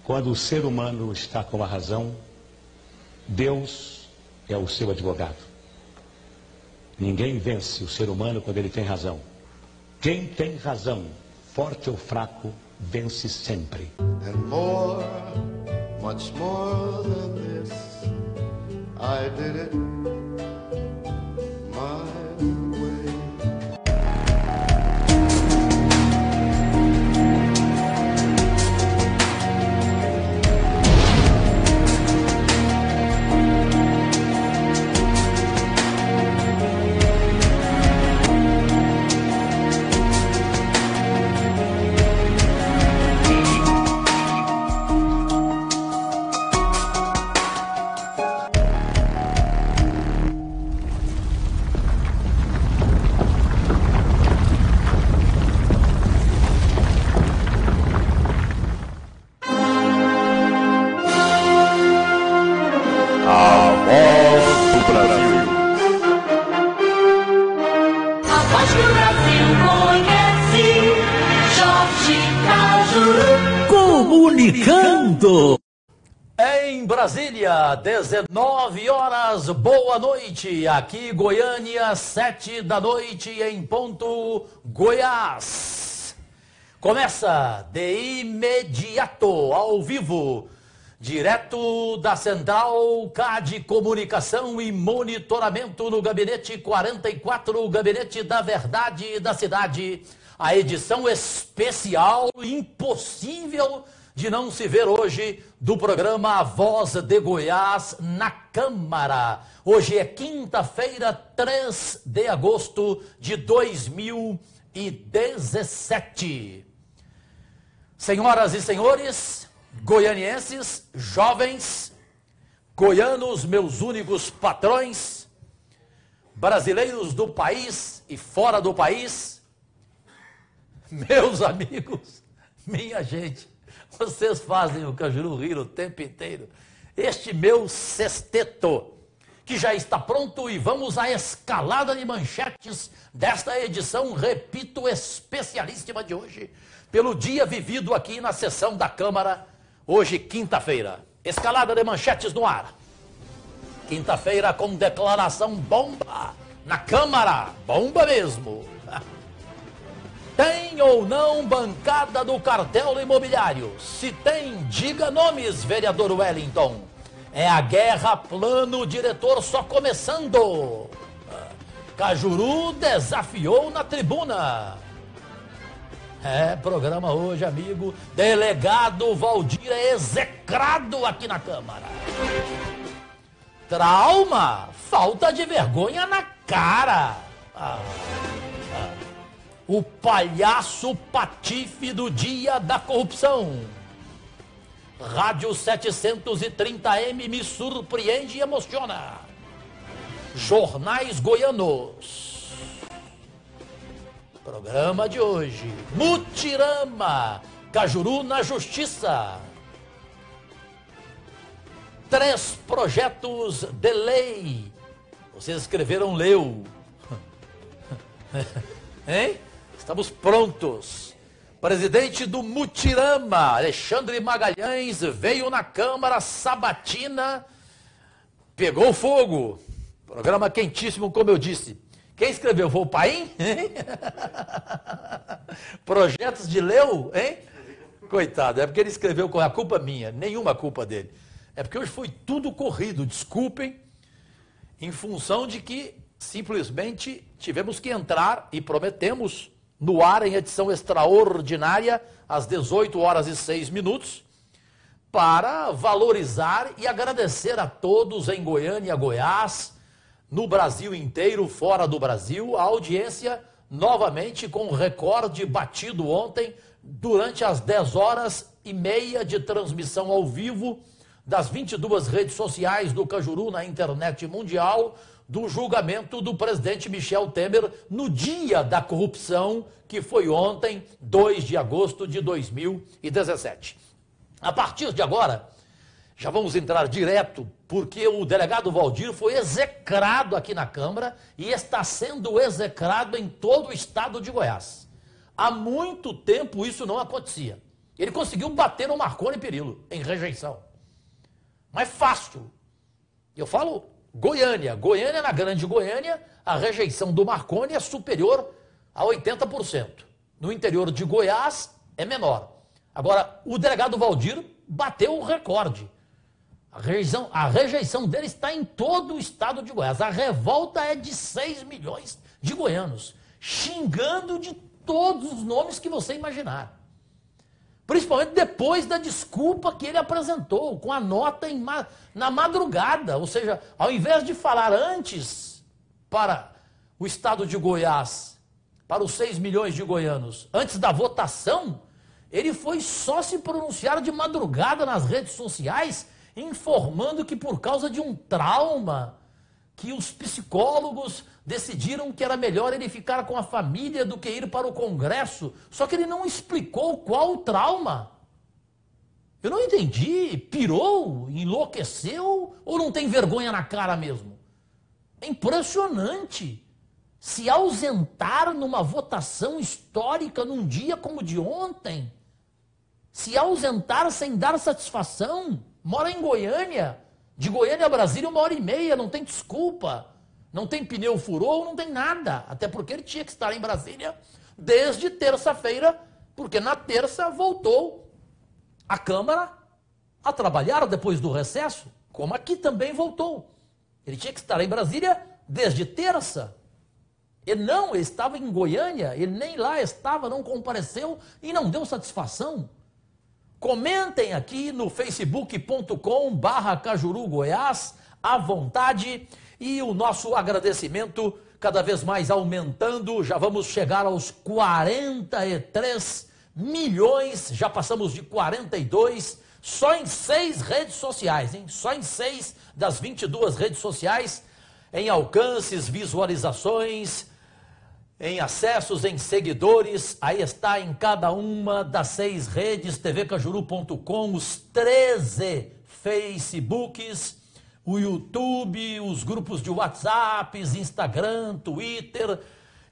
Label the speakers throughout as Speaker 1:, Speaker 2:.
Speaker 1: Quando o ser humano está com a razão, Deus é o seu advogado. Ninguém vence o ser humano quando ele tem razão. Quem tem razão, forte ou fraco, vence sempre.
Speaker 2: And more, much more than this, I did it my way.
Speaker 3: Comunicando. Em Brasília, 19 horas, boa noite. Aqui Goiânia, 7 da noite em ponto, Goiás. Começa de imediato, ao vivo, direto da Central CAD Comunicação e Monitoramento no Gabinete 44, o Gabinete da Verdade da Cidade. A edição especial, impossível de não se ver hoje, do programa A Voz de Goiás na Câmara. Hoje é quinta-feira, 3 de agosto de 2017. Senhoras e senhores, goianienses, jovens, goianos, meus únicos patrões, brasileiros do país e fora do país, meus amigos, minha gente, vocês fazem o Cajuru rir o tempo inteiro. Este meu sexteto, que já está pronto, e vamos à escalada de manchetes desta edição, repito, especialíssima de hoje, pelo dia vivido aqui na sessão da Câmara, hoje quinta-feira. Escalada de manchetes no ar. Quinta-feira com declaração bomba na Câmara, bomba mesmo. Tem ou não bancada do cartel imobiliário? Se tem, diga nomes, vereador Wellington. É a guerra plano diretor só começando. Cajuru desafiou na tribuna. É, programa hoje, amigo. Delegado Valdir é execrado aqui na Câmara. Trauma, falta de vergonha na cara. O palhaço patife do dia da corrupção. Rádio 730M me surpreende e emociona. Jornais goianos. Programa de hoje. Mutirama, Cajuru na Justiça. 3 projetos de lei. Vocês escreveram leu. Hein? Estamos prontos. Presidente do Mutirama, Alexandre Magalhães, veio na Câmara sabatina, pegou fogo. Programa quentíssimo, como eu disse. Quem escreveu? Foi o Paim? Projetos de leu, hein? Coitado, é porque ele escreveu com a culpa minha, nenhuma culpa dele. É porque hoje foi tudo corrido, desculpem, em função de que simplesmente tivemos que entrar e prometemos no ar em edição extraordinária às 18h06 para valorizar e agradecer a todos em Goiânia, Goiás, no Brasil inteiro, fora do Brasil, a audiência novamente com recorde batido ontem durante as 10h30 de transmissão ao vivo das 22 redes sociais do Cajuru na internet mundial, do julgamento do presidente Michel Temer no dia da corrupção, que foi ontem, 2 de agosto de 2017. A partir de agora, já vamos entrar direto, porque o delegado Valdir foi execrado aqui na Câmara e está sendo execrado em todo o estado de Goiás. Há muito tempo isso não acontecia. Ele conseguiu bater o Marconi Perillo em rejeição. Mas fácil. Eu falo Goiânia. Goiânia, na Grande Goiânia, a rejeição do Marconi é superior a 80%. No interior de Goiás, é menor. Agora, o delegado Valdir bateu o recorde. A rejeição dele está em todo o estado de Goiás. A revolta é de 6 milhões de goianos, xingando de todos os nomes que você imaginar. Principalmente depois da desculpa que ele apresentou, com a nota na madrugada. Ou seja, ao invés de falar antes para o estado de Goiás, para os 6 milhões de goianos, antes da votação, ele foi só se pronunciar de madrugada nas redes sociais, informando que por causa de um trauma, que os psicólogos decidiram que era melhor ele ficar com a família do que ir para o Congresso. Só que ele não explicou qual o trauma. Eu não entendi. Pirou? Enlouqueceu? Ou não tem vergonha na cara mesmo? É impressionante. Se ausentar numa votação histórica num dia como o de ontem. Se ausentar sem dar satisfação. Mora em Goiânia. De Goiânia a Brasília 1h30, não tem desculpa. Não tem pneu furou, não tem nada. Até porque ele tinha que estar em Brasília desde terça-feira, porque na terça voltou a Câmara a trabalhar depois do recesso, como aqui também voltou. Ele tinha que estar em Brasília desde terça. Ele estava em Goiânia, ele nem lá estava, não compareceu e não deu satisfação. Comentem aqui no facebook.com/Cajuru Goiás, à vontade, e o nosso agradecimento cada vez mais aumentando. Já vamos chegar aos 43 milhões, já passamos de 42, só em 6 redes sociais, hein? Só em 6 das 22 redes sociais, em alcances, visualizações, em acessos, em seguidores. Aí está em cada uma das 6 redes, tvcajuru.com, os 13 Facebooks, o YouTube, os grupos de WhatsApp, Instagram, Twitter,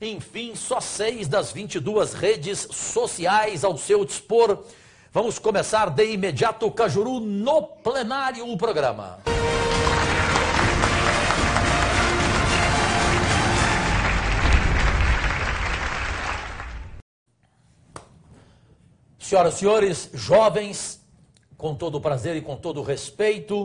Speaker 3: enfim, só 6 das 22 redes sociais ao seu dispor. Vamos começar de imediato, Cajuru, no plenário, o programa. Senhoras e senhores, jovens, com todo o prazer e com todo o respeito,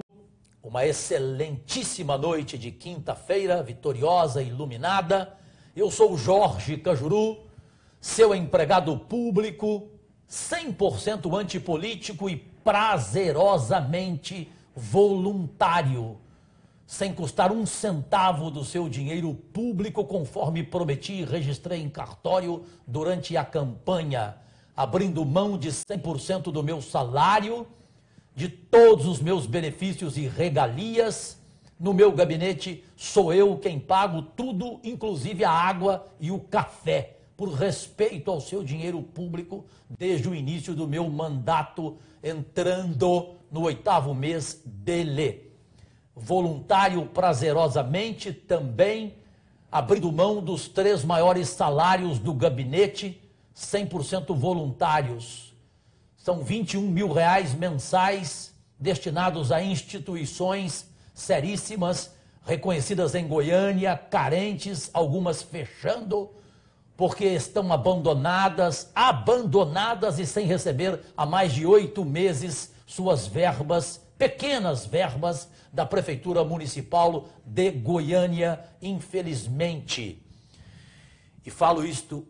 Speaker 3: uma excelentíssima noite de quinta-feira, vitoriosa e iluminada. Eu sou o Jorge Cajuru, seu empregado público, 100% antipolítico e prazerosamente voluntário, sem custar um centavo do seu dinheiro público, conforme prometi e registrei em cartório durante a campanha, abrindo mão de 100% do meu salário, de todos os meus benefícios e regalias. No meu gabinete sou eu quem pago tudo, inclusive a água e o café, por respeito ao seu dinheiro público, desde o início do meu mandato, entrando no 8º mês dele. Voluntário prazerosamente também, abrindo mão dos 3 maiores salários do gabinete, 100% voluntários. São 21 mil reais mensais destinados a instituições seríssimas, reconhecidas em Goiânia, carentes, algumas fechando, porque estão abandonadas e sem receber há mais de 8 meses suas verbas, pequenas verbas, da Prefeitura Municipal de Goiânia, infelizmente. E falo isto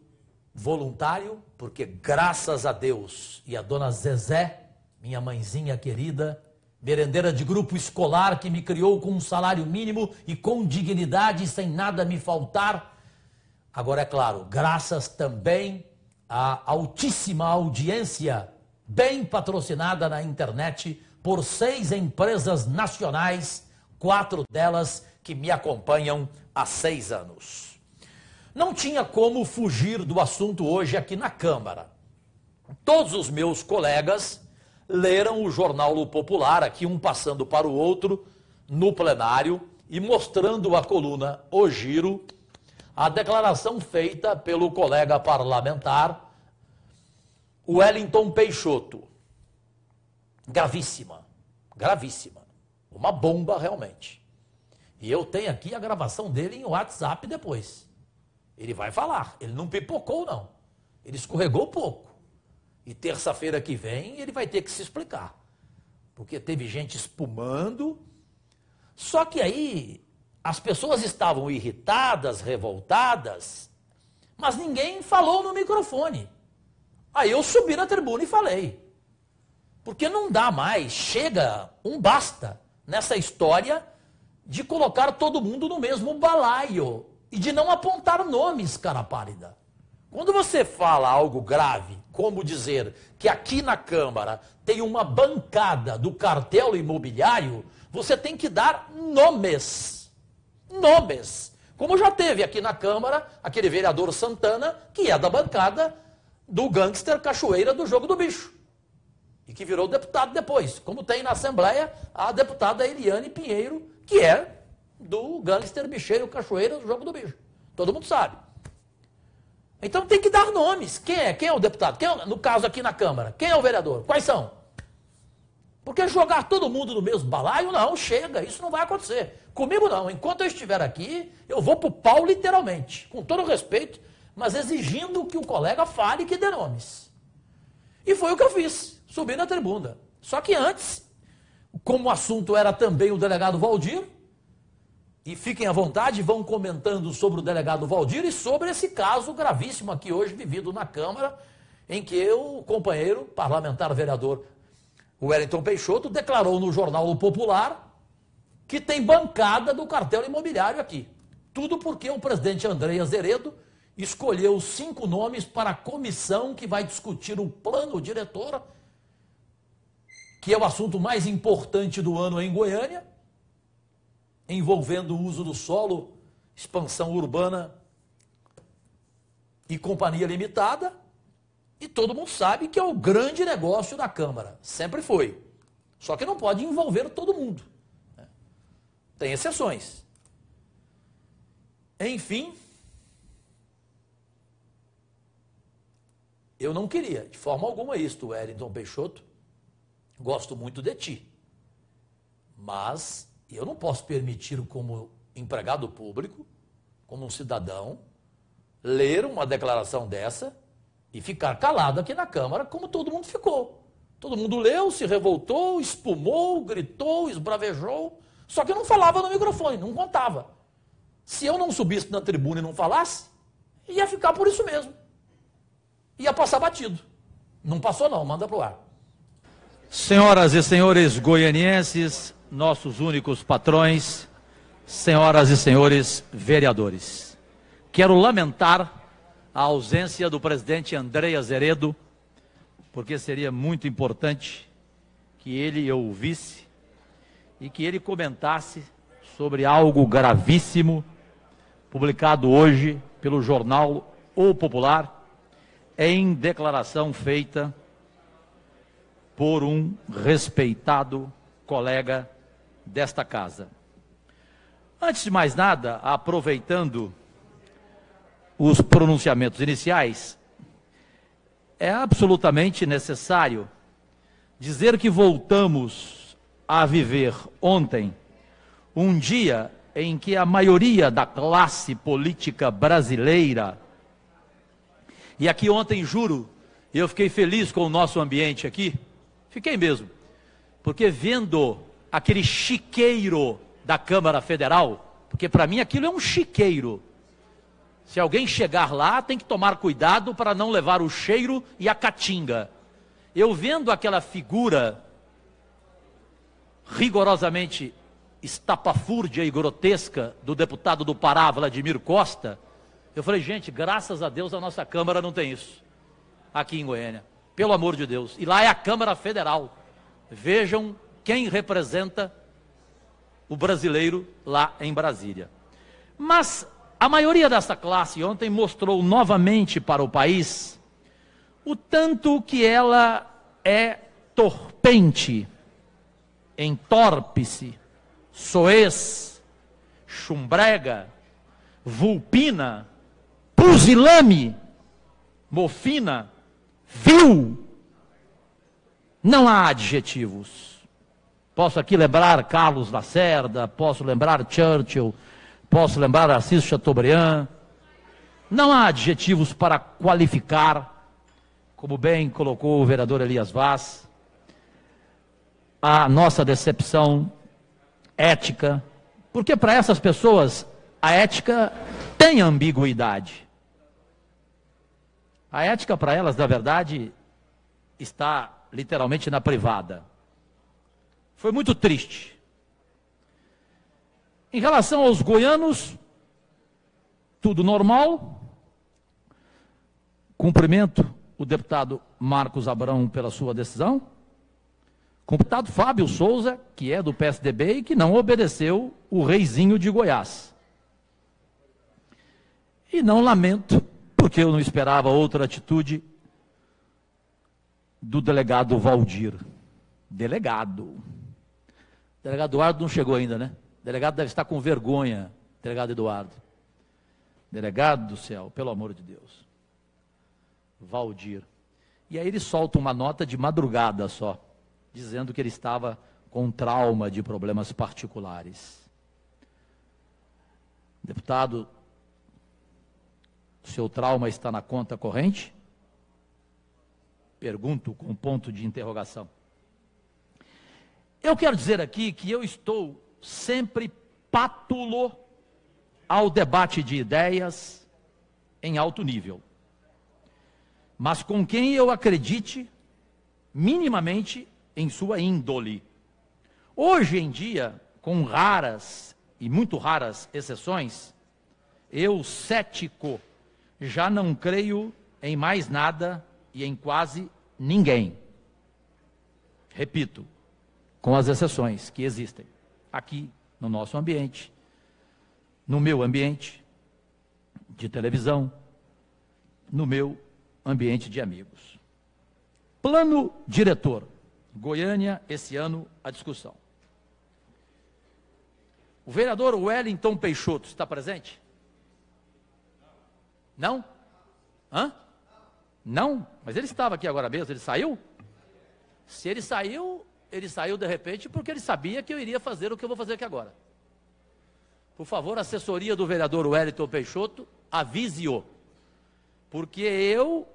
Speaker 3: voluntário, porque graças a Deus e a dona Zezé, minha mãezinha querida, merendeira de grupo escolar que me criou com um salário mínimo e com dignidade, sem nada me faltar. Agora, é claro, graças também à altíssima audiência, bem patrocinada na internet, por 6 empresas nacionais, 4 delas que me acompanham há 6 anos. Não tinha como fugir do assunto hoje aqui na Câmara. Todos os meus colegas leram o Jornal O Popular, aqui um passando para o outro, no plenário, e mostrando a coluna O Giro, a declaração feita pelo colega parlamentar, Wellington Peixoto. Gravíssima, gravíssima. Uma bomba realmente. E eu tenho aqui a gravação dele em WhatsApp depois. Ele vai falar, ele não pipocou não. Ele escorregou pouco. E terça-feira que vem ele vai ter que se explicar. Porque teve gente espumando. Só que aí as pessoas estavam irritadas, revoltadas, mas ninguém falou no microfone. Aí eu subi na tribuna e falei. Porque não dá mais, chega, basta nessa história de colocar todo mundo no mesmo balaio e de não apontar nomes, cara pálida. Quando você fala algo grave, como dizer que aqui na Câmara tem uma bancada do cartel imobiliário, você tem que dar nomes. Nomes. Como já teve aqui na Câmara aquele vereador Santana, que é da bancada do gangster Cachoeira do Jogo do Bicho. E que virou deputado depois. Como tem na Assembleia a deputada Eliane Pinheiro, que é do gangster bicheiro Cachoeira do Jogo do Bicho. Todo mundo sabe. Então tem que dar nomes. Quem é? Quem é o deputado? Quem é, no caso aqui na Câmara? Quem é o vereador? Quais são? Porque jogar todo mundo no mesmo balaio, não, chega. Isso não vai acontecer. Comigo não. Enquanto eu estiver aqui, eu vou pro pau literalmente. Com todo respeito, mas exigindo que o colega fale e que dê nomes. E foi o que eu fiz. Subi na tribuna. Só que antes, como o assunto era também o delegado Valdir, e fiquem à vontade, vão comentando sobre o delegado Valdir e sobre esse caso gravíssimo aqui hoje vivido na Câmara, em que o companheiro parlamentar vereador Wellington Peixoto declarou no jornal O Popular que tem bancada do cartel imobiliário aqui. Tudo porque o presidente André Azeredo escolheu 5 nomes para a comissão que vai discutir o plano diretor, que é o assunto mais importante do ano em Goiânia, envolvendo o uso do solo, expansão urbana e companhia limitada, e todo mundo sabe que é o grande negócio da Câmara, sempre foi. Só que não pode envolver todo mundo, né? Tem exceções. Enfim, eu não queria, de forma alguma, isto, Wellington Peixoto, gosto muito de ti, mas eu não posso permitir, como empregado público, como um cidadão, ler uma declaração dessa e ficar calado aqui na Câmara, como todo mundo ficou. Todo mundo leu, se revoltou, espumou, gritou, esbravejou, só que eu não falava no microfone, não contava. Se eu não subisse na tribuna e não falasse, ia ficar por isso mesmo. Ia passar batido. Não passou não, manda pro ar.
Speaker 4: Senhoras e senhores goianienses, nossos únicos patrões, senhoras e senhores vereadores, quero lamentar a ausência do presidente André Azeredo, porque seria muito importante que ele ouvisse e que ele comentasse sobre algo gravíssimo publicado hoje pelo jornal O Popular, em declaração feita por um respeitado colega desta casa. Antes de mais nada, aproveitando os pronunciamentos iniciais, é absolutamente necessário dizer que voltamos a viver ontem um dia em que a maioria da classe política brasileira, e aqui ontem, juro, eu fiquei feliz com o nosso ambiente aqui, fiquei mesmo, porque vendo aquele chiqueiro da Câmara Federal, porque para mim aquilo é um chiqueiro. Se alguém chegar lá, tem que tomar cuidado para não levar o cheiro e a caatinga. Eu vendo aquela figura rigorosamente estapafúrdia e grotesca do deputado do Pará, Vladimir Costa, eu falei, gente, graças a Deus a nossa Câmara não tem isso aqui em Goiânia, pelo amor de Deus. E lá é a Câmara Federal. Vejam quem representa o brasileiro lá em Brasília. Mas a maioria dessa classe ontem mostrou novamente para o país o tanto que ela é torpente, entorpe-se, soez, chumbrega, vulpina, pusilame, mofina, vil. Não há adjetivos. Posso aqui lembrar Carlos Lacerda, posso lembrar Churchill, posso lembrar Assis Chateaubriand. Não há adjetivos para qualificar, como bem colocou o vereador Elias Vaz, a nossa decepção ética, porque para essas pessoas a ética tem ambiguidade. A ética para elas, na verdade, está literalmente na privada. Foi muito triste. Em relação aos goianos, tudo normal. Cumprimento o deputado Marcos Abrão pela sua decisão. Deputado Fábio Souza, que é do PSDB e que não obedeceu o reizinho de Goiás. E não lamento, porque eu não esperava outra atitude do delegado Valdir. Delegado. O delegado Eduardo não chegou ainda, né? O delegado deve estar com vergonha, delegado Eduardo. Delegado do céu, pelo amor de Deus. Valdir. E aí ele solta uma nota de madrugada só, dizendo que ele estava com trauma de problemas particulares. Deputado, seu trauma está na conta corrente? Pergunto com ponto de interrogação. Eu quero dizer aqui que eu estou sempre pátulo ao debate de ideias em alto nível, mas com quem eu acredite minimamente em sua índole. Hoje em dia, com raras e muito raras exceções, eu, cético, já não creio em mais nada e em quase ninguém. Repito, com as exceções que existem aqui no nosso ambiente, no meu ambiente de televisão, no meu ambiente de amigos. Plano diretor. Goiânia, esse ano, a discussão. O vereador Wellington Peixoto está presente? Não? Hã? Não? Mas ele estava aqui agora mesmo, ele saiu? Se ele saiu de repente porque ele sabia que eu iria fazer o que eu vou fazer aqui agora. Por favor, assessoria do vereador Wellington Peixoto, avise-o. Porque eu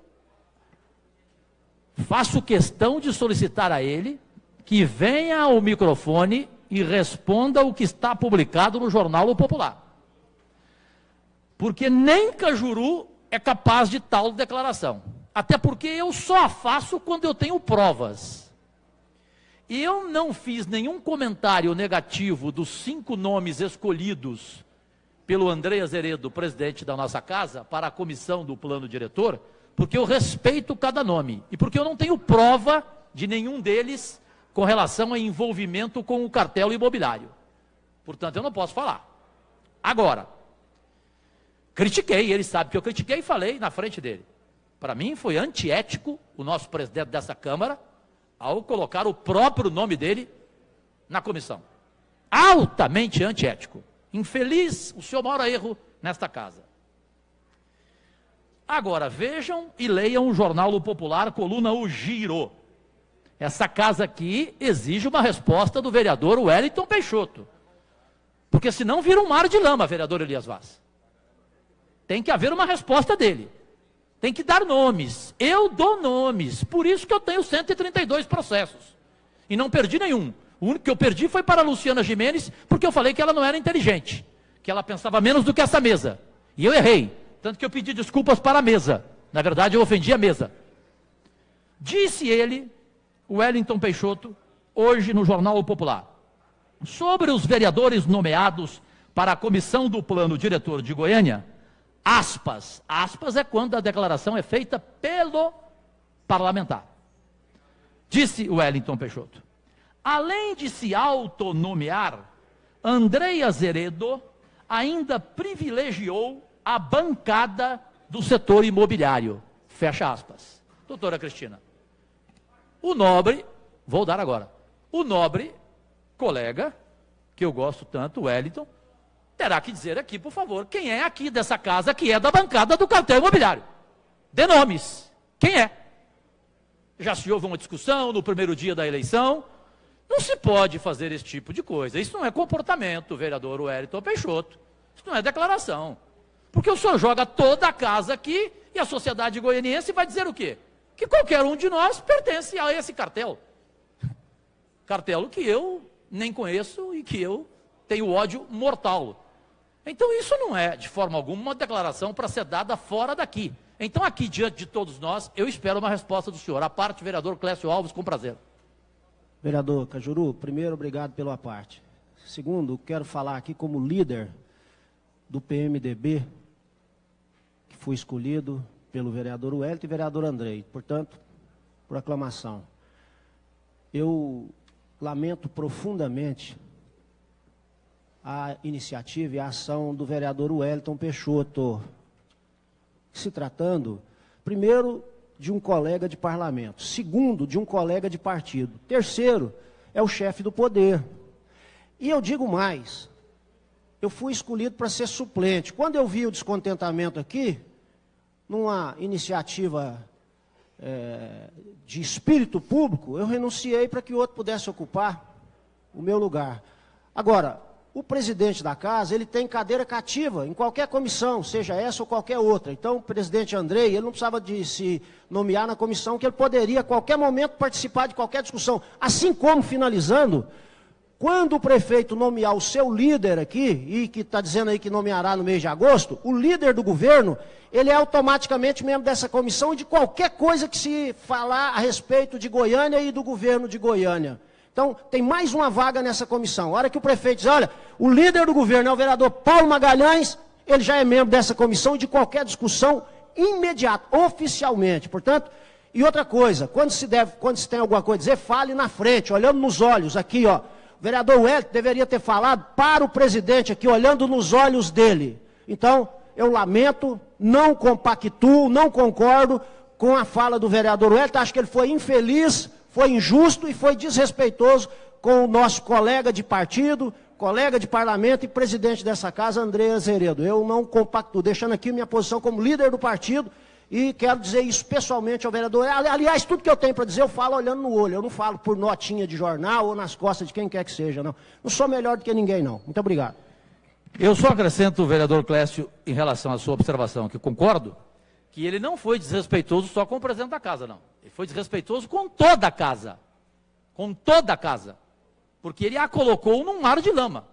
Speaker 4: faço questão de solicitar a ele que venha ao microfone e responda o que está publicado no Jornal O Popular. Porque nem Cajuru é capaz de tal declaração. Até porque eu só a faço quando eu tenho provas. E eu não fiz nenhum comentário negativo dos 5 nomes escolhidos pelo André Azeredo, presidente da nossa casa, para a comissão do plano diretor, porque eu respeito cada nome e porque eu não tenho prova de nenhum deles com relação a envolvimento com o cartel imobiliário. Portanto, eu não posso falar. Agora, critiquei, ele sabe que eu critiquei e falei na frente dele. Para mim foi antiético o nosso presidente dessa Câmara ao colocar o próprio nome dele na comissão. Altamente antiético. Infeliz, o seu maior erro nesta casa. Agora, vejam e leiam o Jornal O Popular, coluna O Giro. Essa casa aqui exige uma resposta do vereador Wellington Peixoto. Porque senão vira um mar de lama, vereador Elias Vaz. Tem que haver uma resposta dele. Tem que dar nomes. Eu dou nomes. Por isso que eu tenho 132 processos. E não perdi nenhum. O único que eu perdi foi para a Luciana Gimenez, porque eu falei que ela não era inteligente. Que ela pensava menos do que essa mesa. E eu errei. Tanto que eu pedi desculpas para a mesa. Na verdade, eu ofendi a mesa. Disse ele, o Wellington Peixoto, hoje no Jornal O Popular, sobre os vereadores nomeados para a comissão do plano diretor de Goiânia, aspas é quando a declaração é feita pelo parlamentar. Disse o Wellington Peixoto, além de se autonomear, André Azeredo ainda privilegiou a bancada do setor imobiliário. Fecha aspas. Doutora Cristina, o nobre, vou dar agora, o nobre colega, que eu gosto tanto, o Wellington, terá que dizer aqui, por favor, quem é aqui dessa casa que é da bancada do cartel imobiliário. Dê nomes. Quem é? já se houve uma discussão no primeiro dia da eleição. Não se pode fazer esse tipo de coisa. Isso não é comportamento, vereador Wellington Peixoto. Isso não é declaração. Porque o senhor joga toda a casa aqui e a sociedade goianiense vai dizer o quê? Que qualquer um de nós pertence a esse cartel. Cartel que eu nem conheço e que eu tenho ódio mortal. Então isso não é, de forma alguma, uma declaração para ser dada fora daqui. Então aqui, diante de todos nós, eu espero uma resposta do senhor. A parte, vereador Clécio Alves, com prazer.
Speaker 5: Vereador Cajuru, primeiro, obrigado pela parte. Segundo, quero falar aqui como líder do PMDB, que foi escolhido pelo vereador Wellington e vereador Andrei. Portanto, por aclamação. Eu lamento profundamente a iniciativa e a ação do vereador Wellington Peixoto, se tratando, primeiro, de um colega de parlamento, segundo, de um colega de partido, terceiro, é o chefe do poder. E eu digo mais, eu fui escolhido para ser suplente. Quando eu vi o descontentamento aqui, numa iniciativa de espírito público, eu renunciei para que o outro pudesse ocupar o meu lugar. Agora, o presidente da casa, ele tem cadeira cativa em qualquer comissão, seja essa ou qualquer outra. Então, o presidente Andrei, ele não precisava de se nomear na comissão, que ele poderia, a qualquer momento, participar de qualquer discussão. Assim como, finalizando, quando o prefeito nomear o seu líder aqui, e que está dizendo aí que nomeará no mês de agosto, o líder do governo, ele é automaticamente membro dessa comissão e de qualquer coisa que se falar a respeito de Goiânia e do governo de Goiânia. Então, tem mais uma vaga nessa comissão. A hora que o prefeito diz, olha, o líder do governo é o vereador Paulo Magalhães, ele já é membro dessa comissão e de qualquer discussão imediata, oficialmente. Portanto, e outra coisa, quando se tem alguma coisa a dizer, fale na frente, olhando nos olhos, aqui, ó. O vereador Wellington deveria ter falado para o presidente aqui, olhando nos olhos dele. Então, eu lamento, não compactuo, não concordo com a fala do vereador Wellington, acho que ele foi infeliz, foi injusto e foi desrespeitoso com o nosso colega de partido, colega de parlamento e presidente dessa casa, André Azeredo. Eu não compactuo, deixando aqui minha posição como líder do partido e quero dizer isso pessoalmente ao vereador. Aliás, tudo que eu tenho para dizer eu falo olhando no olho, eu não falo por notinha de jornal ou nas costas de quem quer que seja, não. Não sou melhor do que ninguém, não. Muito obrigado.
Speaker 4: Eu só acrescento, vereador Clécio, em relação à sua observação, que concordo, que ele não foi desrespeitoso só com o presidente da casa, não. Ele foi desrespeitoso com toda a casa. Com toda a casa. Porque ele a colocou num mar de lama.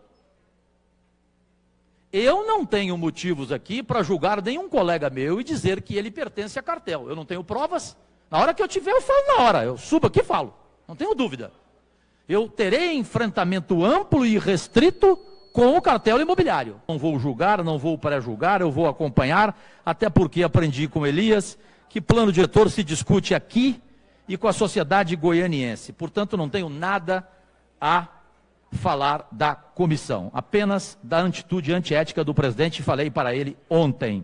Speaker 4: Eu não tenho motivos aqui para julgar nenhum colega meu e dizer que ele pertence a cartel. Eu não tenho provas. Na hora que eu tiver, eu falo na hora. Eu subo aqui e falo. Não tenho dúvida. Eu terei enfrentamento amplo e restrito com o cartel imobiliário. Não vou julgar, não vou pré-julgar, eu vou acompanhar, até porque aprendi com Elias que plano diretor se discute aqui e com a sociedade goianiense. Portanto, não tenho nada a falar da comissão, apenas da atitude antiética do presidente, falei para ele ontem.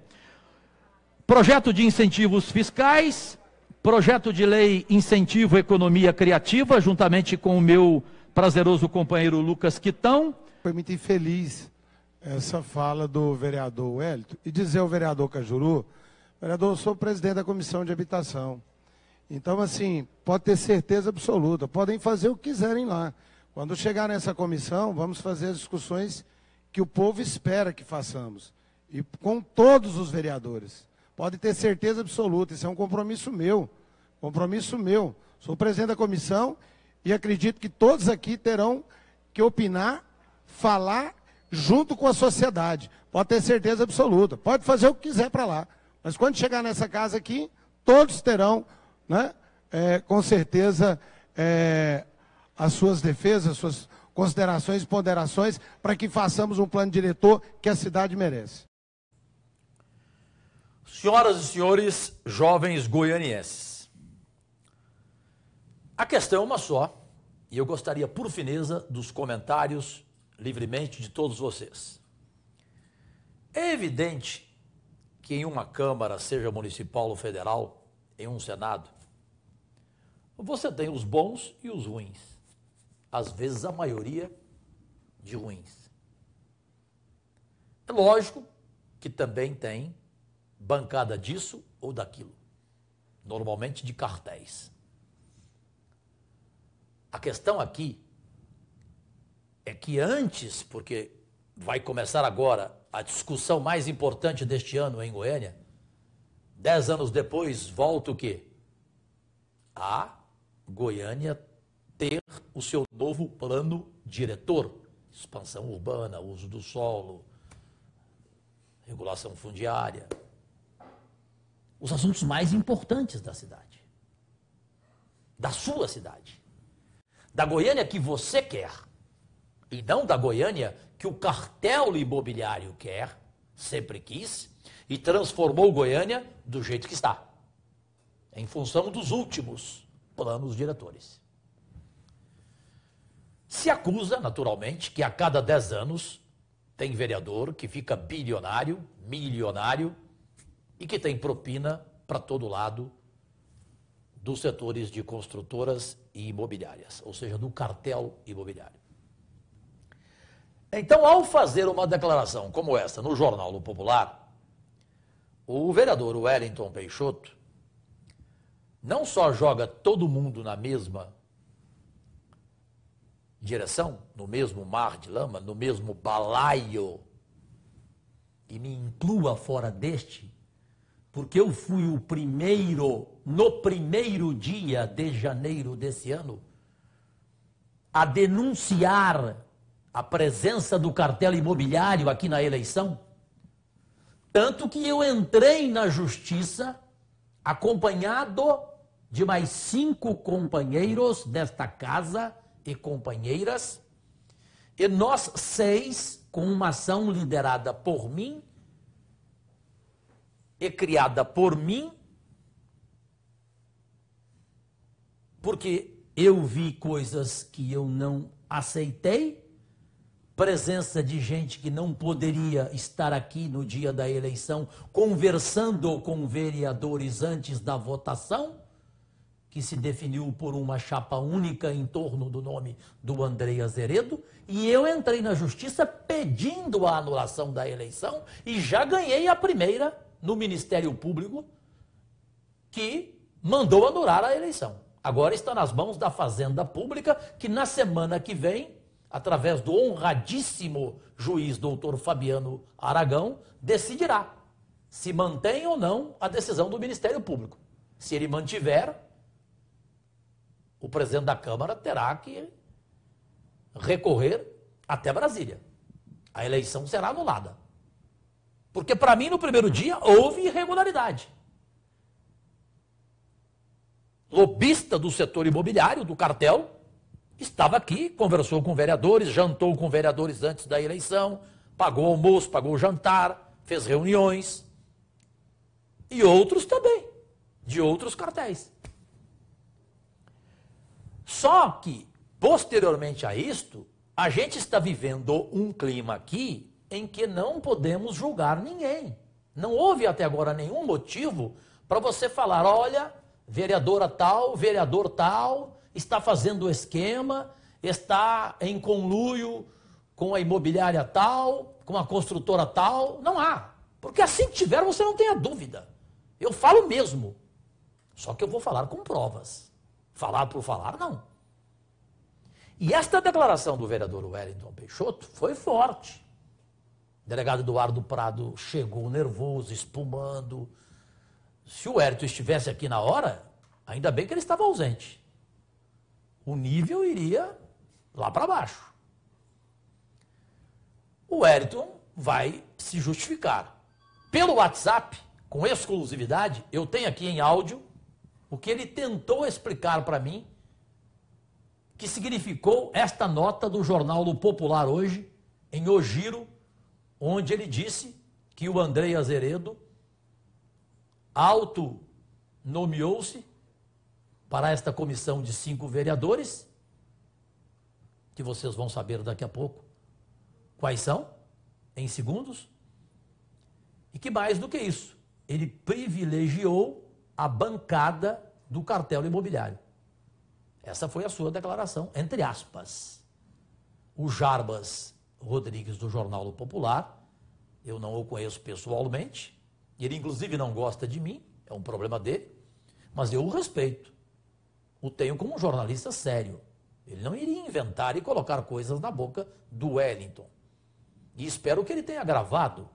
Speaker 4: Projeto de incentivos fiscais, projeto de lei incentivo à economia criativa, juntamente com o meu prazeroso companheiro Lucas Quitão.
Speaker 6: Foi muito infeliz essa fala do vereador Wellington e dizer ao vereador Cajuru, vereador, eu sou presidente da Comissão de Habitação. Então, assim, pode ter certeza absoluta, podem fazer o que quiserem lá. Quando chegar nessa comissão, vamos fazer as discussões que o povo espera que façamos. E com todos os vereadores. Pode ter certeza absoluta, isso é um compromisso meu. Compromisso meu. Sou presidente da comissão e acredito que todos aqui terão que opinar, falar junto com a sociedade. Pode ter certeza absoluta. Pode fazer o que quiser para lá. Mas quando chegar nessa casa aqui, todos terão, né, com certeza, as suas defesas, as suas considerações e ponderações para que façamos um plano diretor que a cidade merece.
Speaker 3: Senhoras e senhores, jovens goianienses, a questão é uma só, e eu gostaria, por fineza, dos comentários livremente de todos vocês. É evidente que em uma Câmara, seja municipal ou federal, em um Senado, você tem os bons e os ruins. Às vezes a maioria de ruins. É lógico que também tem bancada disso ou daquilo. Normalmente de cartéis. A questão aqui é que antes, porque vai começar agora a discussão mais importante deste ano em Goiânia, 10 anos depois, volta o quê? A Goiânia ter o seu novo plano diretor, expansão urbana, uso do solo, regulação fundiária, os assuntos mais importantes da cidade, da sua cidade, da Goiânia que você quer, e não da Goiânia que o cartel imobiliário quer, sempre quis, e transformou Goiânia do jeito que está, em função dos últimos planos diretores. Se acusa, naturalmente, que a cada 10 anos tem vereador que fica bilionário, milionário e que tem propina para todo lado dos setores de construtoras e imobiliárias, ou seja, do cartel imobiliário. Então, ao fazer uma declaração como essa no Jornal do Popular, o vereador Wellington Peixoto não só joga todo mundo na mesma direção, no mesmo mar de lama, no mesmo balaio, e me inclua fora deste, porque eu fui o primeiro, no primeiro dia de janeiro desse ano, a denunciar a presença do cartel imobiliário aqui na eleição, tanto que eu entrei na justiça acompanhado de mais 5 companheiros desta casa e companheiras, e nós 6, com uma ação liderada por mim e criada por mim, porque eu vi coisas que eu não aceitei, presença de gente que não poderia estar aqui no dia da eleição conversando com vereadores antes da votação, que se definiu por uma chapa única em torno do nome do André Azeredo, e eu entrei na justiça pedindo a anulação da eleição e já ganhei a primeira no Ministério Público que mandou anular a eleição. Agora está nas mãos da Fazenda Pública, que na semana que vem, através do honradíssimo juiz doutor Fabiano Aragão, decidirá se mantém ou não a decisão do Ministério Público. Se ele mantiver, o presidente da Câmara terá que recorrer até Brasília. A eleição será anulada. Porque, para mim, no primeiro dia, houve irregularidade. Lobista do setor imobiliário, do cartel, estava aqui, conversou com vereadores, jantou com vereadores antes da eleição, pagou almoço, pagou jantar, fez reuniões. E outros também, de outros cartéis. Só que, posteriormente a isto, a gente está vivendo um clima aqui em que não podemos julgar ninguém. Não houve até agora nenhum motivo para você falar, olha, vereadora tal, vereador tal, está fazendo esquema, está em conluio com a imobiliária tal, com a construtora tal. Não há. Porque assim que tiver, você não tenha dúvida. Eu falo mesmo. Só que eu vou falar com provas. Falar por falar, não. E esta declaração do vereador Wellington Peixoto foi forte. O delegado Eduardo Prado chegou nervoso, espumando. Se o Wellington estivesse aqui na hora, ainda bem que ele estava ausente. O nível iria lá para baixo. O Wellington vai se justificar. Pelo WhatsApp, com exclusividade, eu tenho aqui em áudio o que ele tentou explicar para mim, que significou esta nota do Jornal do Popular hoje, em O Giro, onde ele disse que o André Azeredo autonomeou-se para esta comissão de 5 vereadores, que vocês vão saber daqui a pouco quais são, em segundos, e que mais do que isso, ele privilegiou a bancada do cartel imobiliário. Essa foi a sua declaração, entre aspas. O Jarbas Rodrigues, do Jornal do Popular, eu não o conheço pessoalmente, ele inclusive não gosta de mim, é um problema dele, mas eu o respeito. O tenho como um jornalista sério. Ele não iria inventar e colocar coisas na boca do Wellington. E espero que ele tenha gravado,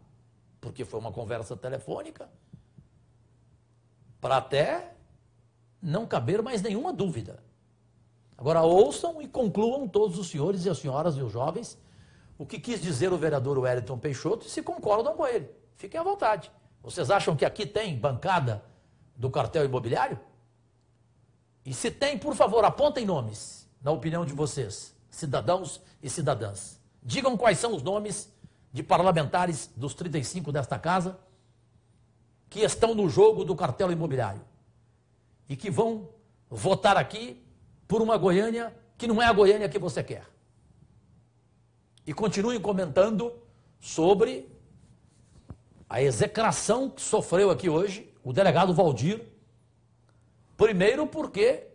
Speaker 3: porque foi uma conversa telefônica, para até não caber mais nenhuma dúvida. Agora ouçam e concluam todos os senhores e as senhoras e os jovens o que quis dizer o vereador Wellington Peixoto e se concordam com ele. Fiquem à vontade. Vocês acham que aqui tem bancada do cartel imobiliário? E se tem, por favor, apontem nomes, na opinião de vocês, cidadãos e cidadãs. Digam quais são os nomes de parlamentares dos 35 desta casa que estão no jogo do cartel imobiliário e que vão votar aqui por uma Goiânia que não é a Goiânia que você quer. E continuem comentando sobre a execração que sofreu aqui hoje o delegado Valdir. Primeiro porque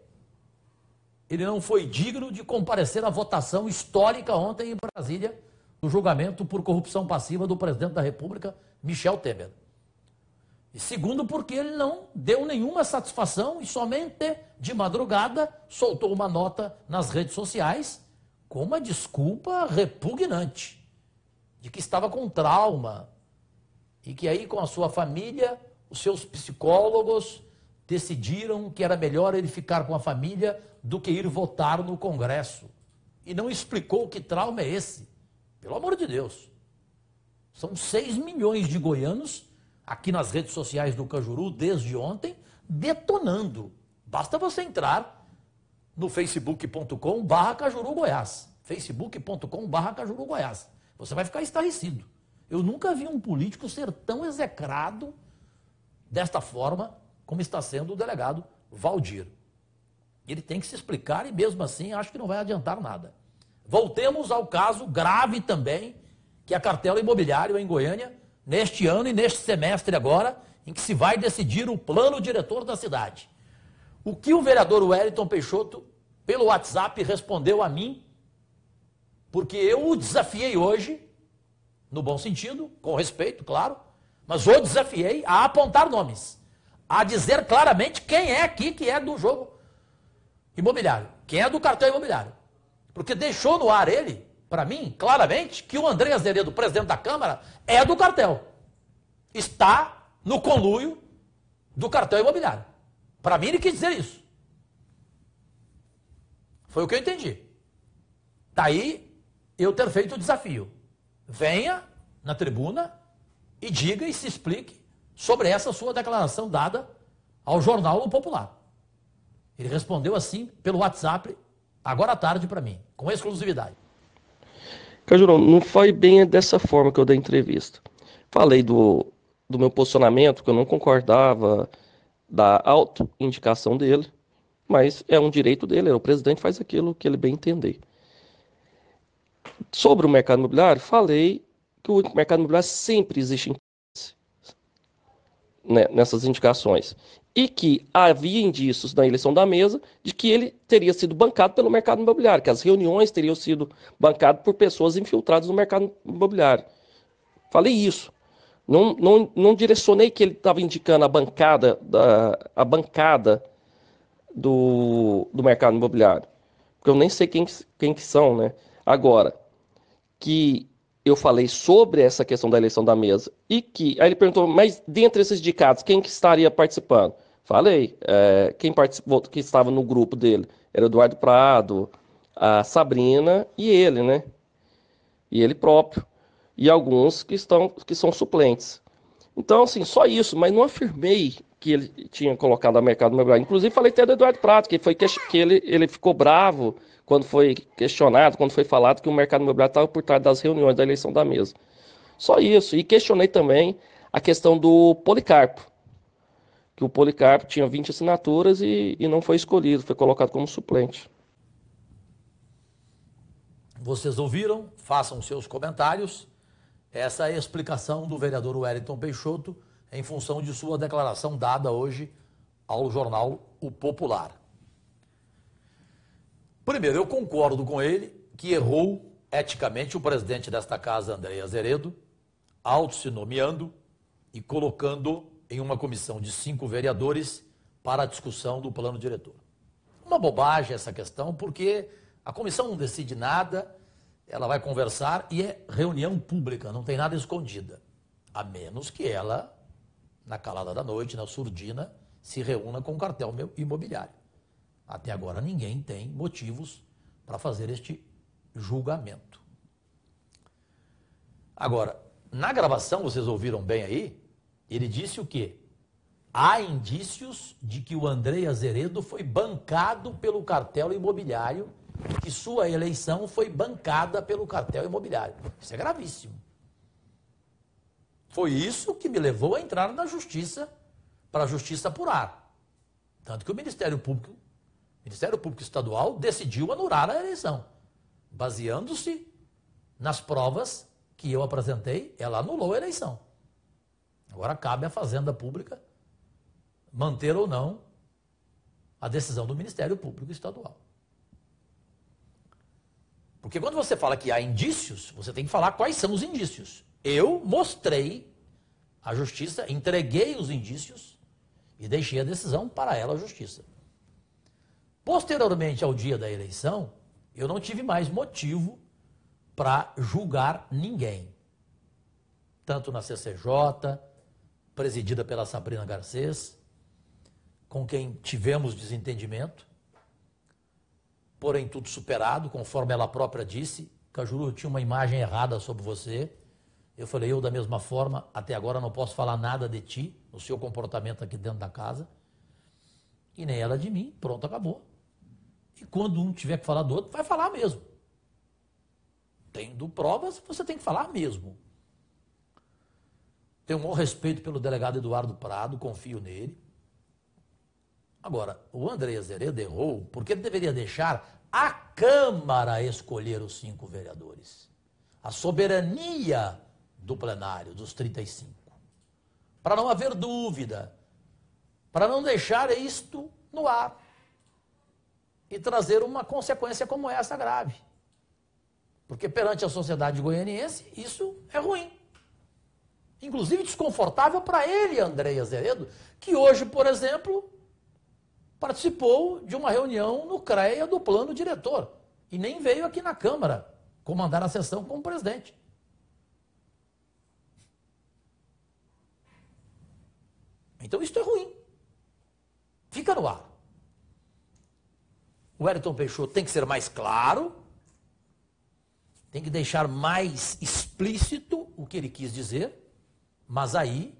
Speaker 3: ele não foi digno de comparecer à votação histórica ontem em Brasília, no julgamento por corrupção passiva do presidente da República, Michel Temer. E segundo porque ele não deu nenhuma satisfação e somente de madrugada soltou uma nota nas redes sociais com uma desculpa repugnante de que estava com trauma e que aí com a sua família, os seus psicólogos decidiram que era melhor ele ficar com a família do que ir votar no Congresso. E não explicou que trauma é esse. Pelo amor de Deus. São 6 milhões de goianos aqui nas redes sociais do Cajuru desde ontem, detonando. Basta você entrar no facebook.com/Cajuru Goiás. facebook.com/Cajuru Goiás. Você vai ficar estarrecido. Eu nunca vi um político ser tão execrado desta forma como está sendo o delegado Valdir. Ele tem que se explicar e mesmo assim acho que não vai adiantar nada. Voltemos ao caso grave também, que é a cartela imobiliário em Goiânia, neste ano e neste semestre agora, em que se vai decidir o plano diretor da cidade. O que o vereador Wellington Peixoto, pelo WhatsApp, respondeu a mim, porque eu o desafiei hoje, no bom sentido, com respeito, claro, mas o desafiei a apontar nomes, a dizer claramente quem é aqui que é do jogo imobiliário, quem é do cartel imobiliário. Porque deixou no ar ele, para mim, claramente, que o André Azeredo, presidente da Câmara, é do cartel. Está no conluio do cartel imobiliário. Para mim, ele quis dizer isso. Foi o que eu entendi. Daí, eu ter feito o desafio. Venha na tribuna e diga e se explique sobre essa sua declaração dada ao jornal O Popular. Ele respondeu assim, pelo WhatsApp, agora à tarde para mim, com exclusividade.
Speaker 7: Cajuru, não foi bem dessa forma que eu dei a entrevista. Falei do meu posicionamento, que eu não concordava da autoindicação dele, mas é um direito dele, o presidente faz aquilo que ele bem entender. Sobre o mercado imobiliário, falei que o mercado imobiliário sempre existe interesse, né, nessas indicações. E que havia indícios na eleição da mesa de que ele teria sido bancado pelo mercado imobiliário, que as reuniões teriam sido bancadas por pessoas infiltradas no mercado imobiliário. Falei isso. Não direcionei que ele estava indicando a bancada do mercado imobiliário. Porque eu nem sei quem que são, né? Agora, que eu falei sobre essa questão da eleição da mesa e que... Aí ele perguntou, mas dentre esses indicados, quem que estaria participando? Falei, quem participou, que estava no grupo dele, era o Eduardo Prado, a Sabrina e ele, né? E ele próprio. E alguns que são suplentes. Então, assim, só isso, mas não afirmei que ele tinha colocado a mercado imobiliário. Inclusive, falei até do Eduardo Prado, que ele ficou bravo quando foi questionado, quando foi falado que o mercado imobiliário estava por trás das reuniões da eleição da mesa. Só isso. E questionei também a questão do Policarpo, que o Policarpo tinha 20 assinaturas e não foi escolhido, foi colocado como suplente.
Speaker 3: Vocês ouviram? Façam seus comentários. Essa é a explicação do vereador Wellington Peixoto em função de sua declaração dada hoje ao jornal O Popular. Primeiro, eu concordo com ele que errou eticamente o presidente desta casa, André Azeredo, auto-se nomeando e colocando em uma comissão de 5 vereadores para a discussão do plano diretor. Uma bobagem essa questão, porque A comissão não decide nada, ela vai conversar e é reunião pública, não tem nada escondida. A menos que ela, na calada da noite, na surdina, se reúna com o cartel imobiliário. Até agora ninguém tem motivos para fazer este julgamento. Agora, na gravação, vocês ouviram bem aí, ele disse o quê? Há indícios de que o André Azeredo foi bancado pelo cartel imobiliário e que sua eleição foi bancada pelo cartel imobiliário. Isso é gravíssimo. Foi isso que me levou a entrar na justiça, para a justiça apurar. Tanto que o Ministério Público Estadual decidiu anular a eleição, baseando-se nas provas que eu apresentei, ela anulou a eleição. Agora cabe à Fazenda Pública manter ou não a decisão do Ministério Público Estadual. Porque quando você fala que há indícios, você tem que falar quais são os indícios. Eu mostrei à Justiça, entreguei os indícios e deixei a decisão para ela, a Justiça. Posteriormente ao dia da eleição, eu não tive mais motivo para julgar ninguém. Tanto na CCJ, presidida pela Sabrina Garcês, com quem tivemos desentendimento, porém tudo superado, conforme ela própria disse. Cajuru, tinha uma imagem errada sobre você. Eu falei, eu da mesma forma, até agora não posso falar nada de ti, no seu comportamento aqui dentro da casa, e nem ela de mim, pronto, acabou. E quando um tiver que falar do outro, vai falar mesmo. Tendo provas, você tem que falar mesmo. Tenho um maior respeito pelo delegado Eduardo Prado, confio nele. Agora, o André Azeredo errou porque ele deveria deixar a Câmara escolher os 5 vereadores. A soberania do plenário, dos 35. Para não haver dúvida, para não deixar isto no ar e trazer uma consequência como essa grave. Porque perante a sociedade goianiense, isso é ruim. Inclusive desconfortável para ele, André Azeredo, que hoje, por exemplo, participou de uma reunião no CREA do plano diretor e nem veio aqui na Câmara comandar a sessão como presidente. Então isso é ruim. Fica no ar. O Wellington Peixoto tem que ser mais claro, tem que deixar mais explícito o que ele quis dizer, mas aí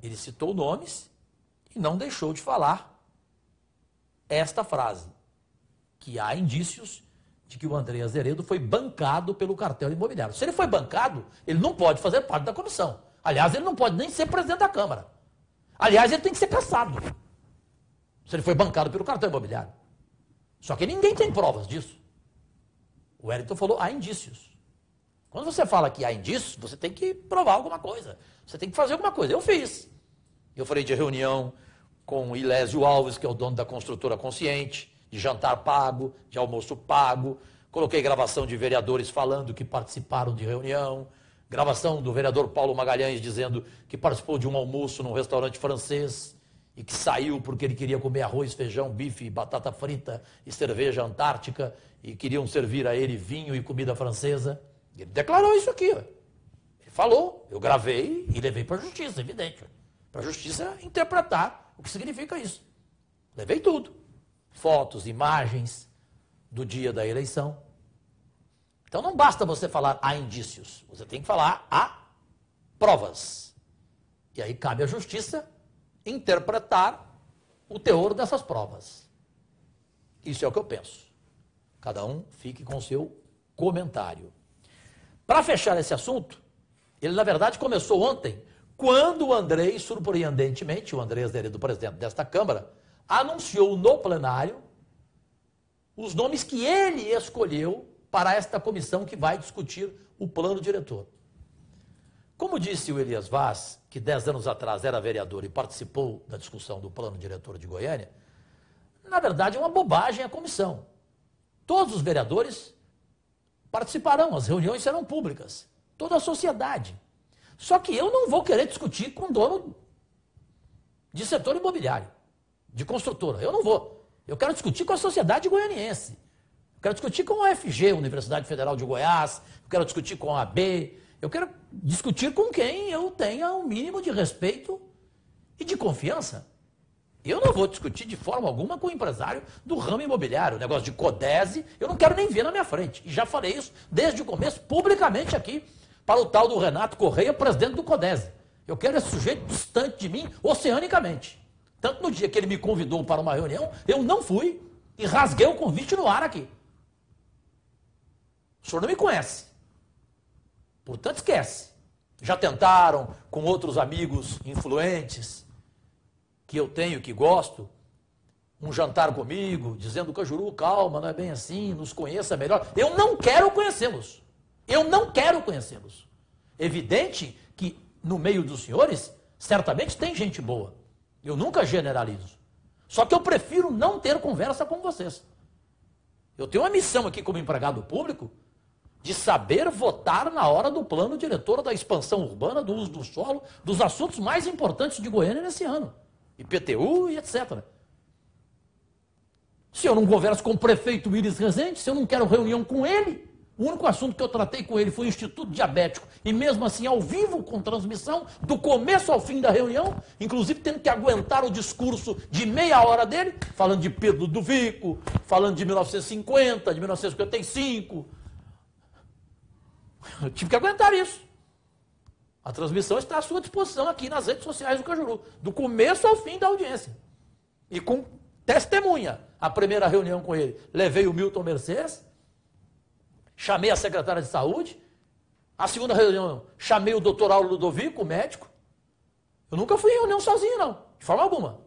Speaker 3: ele citou nomes e não deixou de falar esta frase, que há indícios de que o André Azeredo foi bancado pelo cartel imobiliário. Se ele foi bancado, ele não pode fazer parte da comissão. Aliás, ele não pode nem ser presidente da Câmara. Aliás, ele tem que ser cassado. Se ele foi bancado pelo cartel imobiliário. Só que ninguém tem provas disso. O Wellington falou, há indícios. Quando você fala que há indícios, você tem que provar alguma coisa. Você tem que fazer alguma coisa. Eu fiz. Eu falei de reunião com o Ilésio Alves, que é o dono da construtora Consciente, de jantar pago, de almoço pago. Coloquei gravação de vereadores falando que participaram de reunião. Gravação do vereador Paulo Magalhães dizendo que participou de um almoço num restaurante francês e que saiu porque ele queria comer arroz, feijão, bife, batata frita e cerveja antártica e queriam servir a ele vinho e comida francesa. Ele declarou isso aqui. Ele falou, eu gravei e levei para a justiça, evidente. Para a justiça interpretar o que significa isso. Levei tudo. Fotos, imagens do dia da eleição. Então não basta você falar há indícios, você tem que falar há provas. E aí cabe à justiça interpretar o teor dessas provas. Isso é o que eu penso. Cada um fique com o seu comentário. Para fechar esse assunto, ele na verdade começou ontem, quando o André, surpreendentemente, o André Azeredo, presidente desta Câmara, anunciou no plenário os nomes que ele escolheu para esta comissão que vai discutir o plano diretor. Como disse o Elias Vaz, que 10 anos atrás era vereador e participou da discussão do plano diretor de Goiânia, na verdade é uma bobagem a comissão. Todos os vereadores participarão, as reuniões serão públicas, toda a sociedade. Só que eu não vou querer discutir com dono de setor imobiliário, de construtora, eu não vou. Eu quero discutir com a sociedade goianiense. Eu quero discutir com a UFG, Universidade Federal de Goiás, eu quero discutir com a AB, eu quero discutir com quem eu tenha um mínimo de respeito e de confiança. Eu não vou discutir de forma alguma com o empresário do ramo imobiliário. O negócio de Codese, eu não quero nem ver na minha frente. E já falei isso desde o começo, publicamente aqui, para o tal do Renato Correia, presidente do Codese. Eu quero esse sujeito distante de mim, oceanicamente. Tanto no dia que ele me convidou para uma reunião, eu não fui e rasguei o convite no ar aqui. O senhor não me conhece. Portanto, esquece. Já tentaram com outros amigos influentes que eu tenho, que gosto, um jantar comigo, dizendo, Cajuru, calma, não é bem assim, nos conheça melhor. Eu não quero conhecê-los. Eu não quero conhecê-los. Evidente que no meio dos senhores, certamente tem gente boa. Eu nunca generalizo. Só que eu prefiro não ter conversa com vocês. Eu tenho uma missão aqui como empregado público de saber votar na hora do plano diretor da expansão urbana, do uso do solo, dos assuntos mais importantes de Goiânia nesse ano. IPTU e etc. Se eu não converso com o prefeito Iris Rezende, se eu não quero reunião com ele, o único assunto que eu tratei com ele foi o Instituto Diabético, e mesmo assim ao vivo, com transmissão, do começo ao fim da reunião, inclusive tendo que aguentar o discurso de meia hora dele, falando de Pedro do Vico, falando de 1950, de 1955. Eu tive que aguentar isso. A transmissão está à sua disposição aqui nas redes sociais do Cajuru, do começo ao fim da audiência. E com testemunha, a primeira reunião com ele, levei o Milton Mercedes, chamei a secretária de saúde, a segunda reunião, chamei o doutor Auro Ludovico, o médico. Eu nunca fui em reunião sozinho, não, de forma alguma.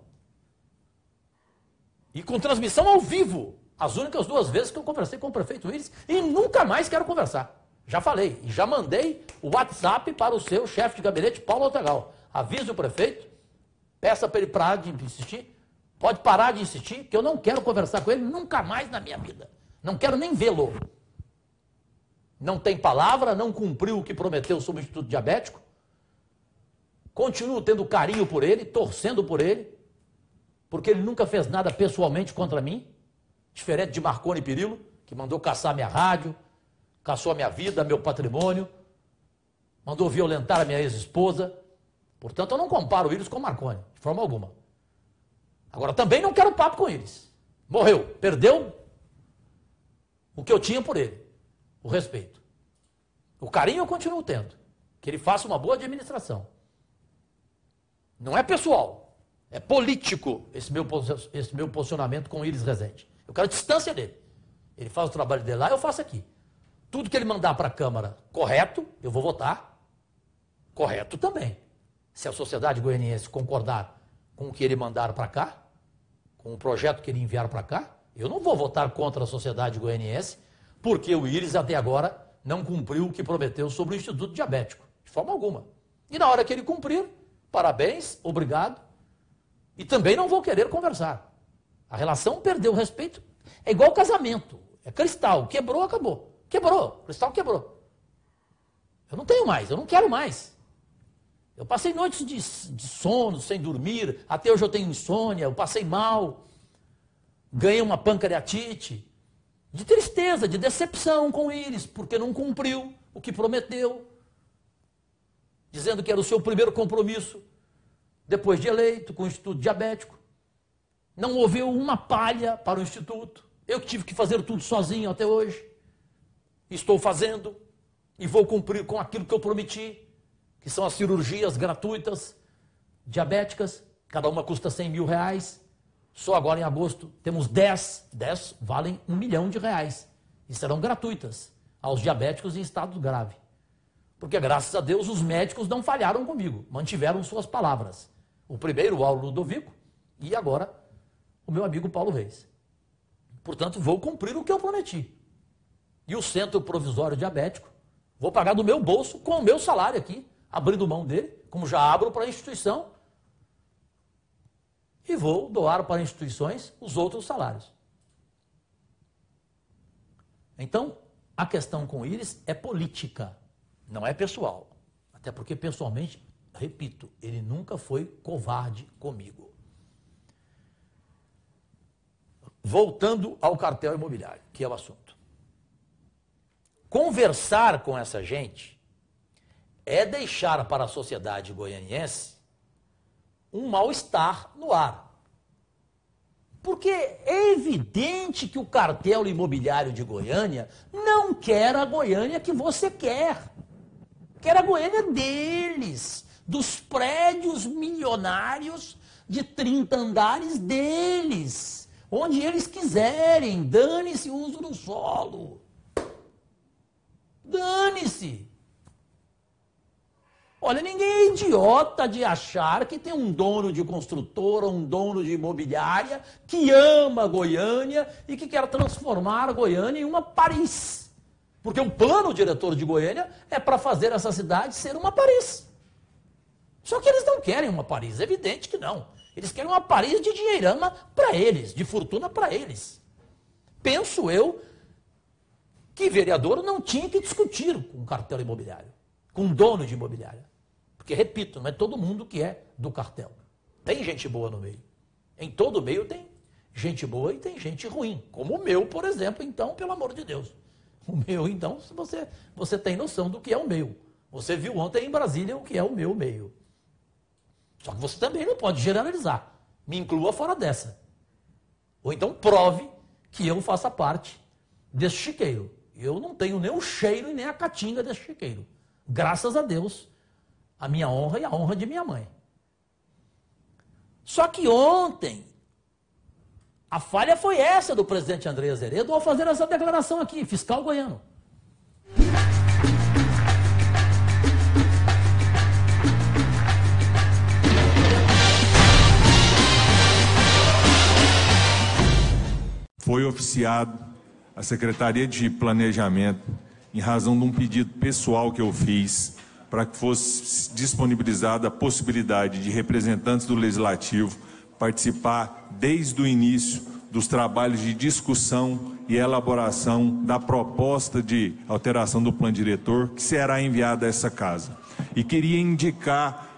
Speaker 3: E com transmissão ao vivo, as únicas 2 vezes que eu conversei com o prefeito Iris, e nunca mais quero conversar. Já falei, e já mandei o WhatsApp para o seu chefe de gabinete, Paulo Otegal. Avise o prefeito, peça para ele parar de insistir, pode parar de insistir, que eu não quero conversar com ele nunca mais na minha vida. Não quero nem vê-lo. Não tem palavra, não cumpriu o que prometeu sobre o Instituto Diabético. Continuo tendo carinho por ele, torcendo por ele, porque ele nunca fez nada pessoalmente contra mim, diferente de Marconi Perillo, que mandou caçar minha rádio, caçou a minha vida, meu patrimônio, mandou violentar a minha ex-esposa. Portanto, eu não comparo o Iris com o Marconi, de forma alguma. Agora, também não quero papo com o Iris. Morreu, perdeu o que eu tinha por ele, o respeito. O carinho eu continuo tendo, que ele faça uma boa administração. Não é pessoal, é político esse meu posicionamento com o Iris Rezende. Eu quero distância dele. Ele faz o trabalho dele lá, eu faço aqui. Tudo que ele mandar para a Câmara correto, eu vou votar correto também. Se a sociedade goianiense concordar com o que ele mandar para cá, com o projeto que ele enviar para cá, eu não vou votar contra a sociedade goianiense, porque o Iris até agora não cumpriu o que prometeu sobre o Instituto Diabético, de forma alguma. E na hora que ele cumprir, parabéns, obrigado, e também não vou querer conversar. A relação perdeu o respeito, é igual casamento, é cristal, quebrou, acabou. Quebrou, o cristal quebrou. Eu não tenho mais, eu não quero mais. Eu passei noites de sono, sem dormir, até hoje eu tenho insônia, eu passei mal, ganhei uma pancreatite, de tristeza, de decepção com o Iris, porque não cumpriu o que prometeu, dizendo que era o seu primeiro compromisso, depois de eleito, com o Instituto Diabético. Não moveu uma palha para o Instituto, eu que tive que fazer tudo sozinho até hoje. Estou fazendo e vou cumprir com aquilo que eu prometi, que são as cirurgias gratuitas, diabéticas, cada uma custa 100 mil reais. Só agora em agosto temos 10 valem R$1 milhão e serão gratuitas aos diabéticos em estado grave. Porque graças a Deus os médicos não falharam comigo, mantiveram suas palavras. O primeiro, o Auro Ludovico, e agora o meu amigo Paulo Reis. Portanto, vou cumprir o que eu prometi. E o Centro Provisório Diabético, vou pagar do meu bolso com o meu salário aqui, abrindo mão dele, como já abro para a instituição, e vou doar para instituições os outros salários. Então, a questão com o Iris é política, não é pessoal. Até porque, pessoalmente, repito, ele nunca foi covarde comigo. voltando ao cartel imobiliário, que é o assunto. Conversar com essa gente é deixar para a sociedade goianiense um mal-estar no ar. Porque é evidente que o cartel imobiliário de Goiânia não quer a Goiânia que você quer. Quer a Goiânia deles, dos prédios milionários de 30 andares deles, onde eles quiserem. Dane-se o uso do solo. Dane-se. Olha, ninguém é idiota de achar que tem um dono de construtora, um dono de imobiliária que ama Goiânia e que quer transformar Goiânia em uma Paris. Porque o plano diretor de Goiânia é para fazer essa cidade ser uma Paris. Só que eles não querem uma Paris, é evidente que não. Eles querem uma Paris de dinheirama para eles, de fortuna para eles. Penso eu que vereador não tinha que discutir com um cartel imobiliário, com um dono de imobiliária. Porque, repito, não é todo mundo que é do cartel. Tem gente boa no meio. Em todo meio tem gente boa e tem gente ruim. Como o meu, por exemplo, então, pelo amor de Deus. O meu, então, você tem noção do que é o meu. Você viu ontem em Brasília o que é o meu meio. Só que você também não pode generalizar. Me inclua fora dessa. Ou então prove que eu faça parte desse chiqueiro. Eu não tenho nem o cheiro e nem a catinga desse chiqueiro. Graças a Deus, a minha honra e a honra de minha mãe. Só que ontem, a falha foi essa do presidente André Azeredo ao fazer essa declaração aqui, fiscal goiano.
Speaker 8: Foi oficiado a Secretaria de Planejamento, em razão de um pedido pessoal que eu fiz, para que fosse disponibilizada a possibilidade de representantes do Legislativo participar desde o início dos trabalhos de discussão e elaboração da proposta de alteração do plano diretor que será enviada a essa casa. E queria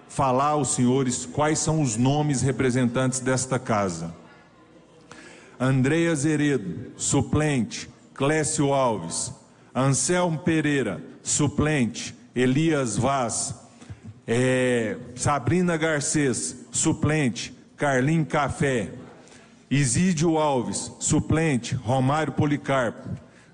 Speaker 8: falar aos senhores quais são os nomes representantes desta casa. André Azeredo, suplente, Clécio Alves. Anselmo Pereira, suplente, Elias Vaz. Sabrina Garcês, suplente, Carlim Café. Isídio Alves, suplente, Romário Policarpo.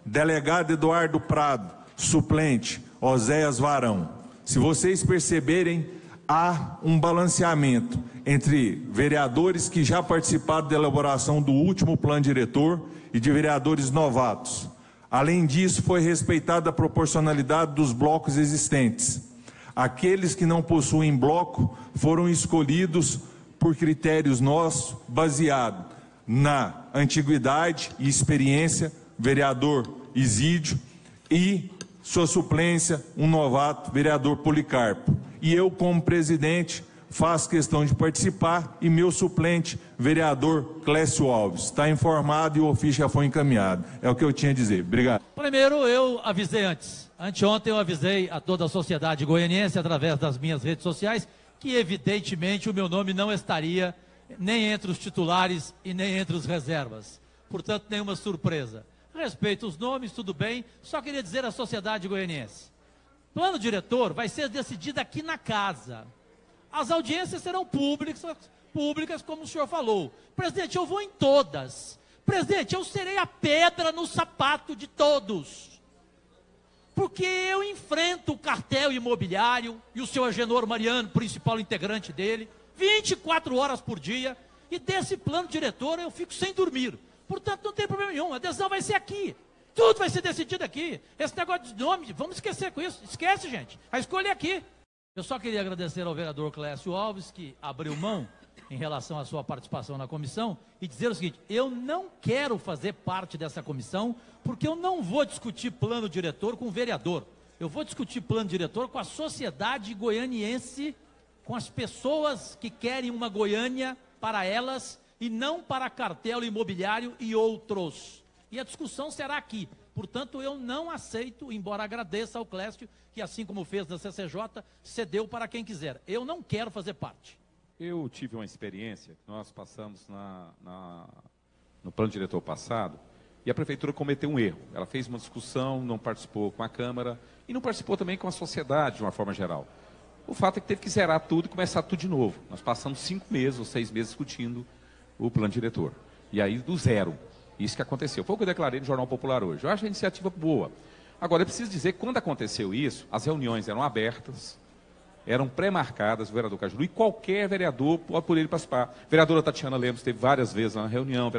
Speaker 8: Delegado Eduardo Prado, suplente, Oséias Varão. Se vocês perceberem, há um balanceamento entre vereadores que já participaram da elaboração do último plano diretor e de vereadores novatos. Além disso, foi respeitada a proporcionalidade dos blocos existentes. Aqueles que não possuem bloco foram escolhidos por critérios nossos, baseado na antiguidade e experiência, vereador Isídio, e sua suplência, um novato, vereador Policarpo. E eu, como presidente, faço questão de participar, e meu suplente, vereador Clécio Alves. Está informado e o ofício já foi encaminhado. É o que eu tinha a dizer. Obrigado.
Speaker 4: Primeiro, eu avisei antes. Anteontem eu avisei a toda a sociedade goianiense, através das minhas redes sociais, que evidentemente o meu nome não estaria nem entre os titulares e nem entre os reservas. Portanto, nenhuma surpresa. Respeito os nomes, tudo bem, só queria dizer à sociedade goianiense. Plano diretor vai ser decidido aqui na casa. As audiências serão públicas, como o senhor falou. Presidente, eu vou em todas. Presidente, eu serei a pedra no sapato de todos. Porque eu enfrento o cartel imobiliário e o senhor Agenor Mariano, principal integrante dele, 24 horas por dia, e desse plano diretor eu fico sem dormir. Portanto, não tem problema nenhum, a decisão vai ser aqui. Tudo vai ser decidido aqui. Esse negócio de nome, vamos esquecer com isso. Esquece, gente. A escolha é aqui. Eu só queria agradecer ao vereador Clécio Alves, que abriu mão em relação à sua participação na comissão, e dizer o seguinte: eu não quero fazer parte dessa comissão, porque eu não vou discutir plano diretor com o vereador. Eu vou discutir plano diretor com a sociedade goianiense, com as pessoas que querem uma Goiânia para elas e não para cartel imobiliário e outros. E a discussão será aqui. Portanto, eu não aceito, embora agradeça ao Clécio, que assim como fez na CCJ, cedeu para quem quiser. Eu não quero fazer parte.
Speaker 9: Eu tive uma experiência, nós passamos no plano diretor passado, e a prefeitura cometeu um erro. Ela fez uma discussão, não participou com a Câmara e não participou também com a sociedade, de uma forma geral. O fato é que teve que zerar tudo e começar tudo de novo. Nós passamos 5 meses ou 6 meses discutindo o plano diretor. E aí, do zero. Isso que aconteceu. Foi o que eu declarei no Jornal Popular hoje. Eu acho a iniciativa boa. Agora, eu preciso dizer que quando aconteceu isso, as reuniões eram abertas, eram pré-marcadas, o vereador Cajuru, e qualquer vereador pode poder participar. A vereadora Tatiana Lemos esteve várias vezes na reunião,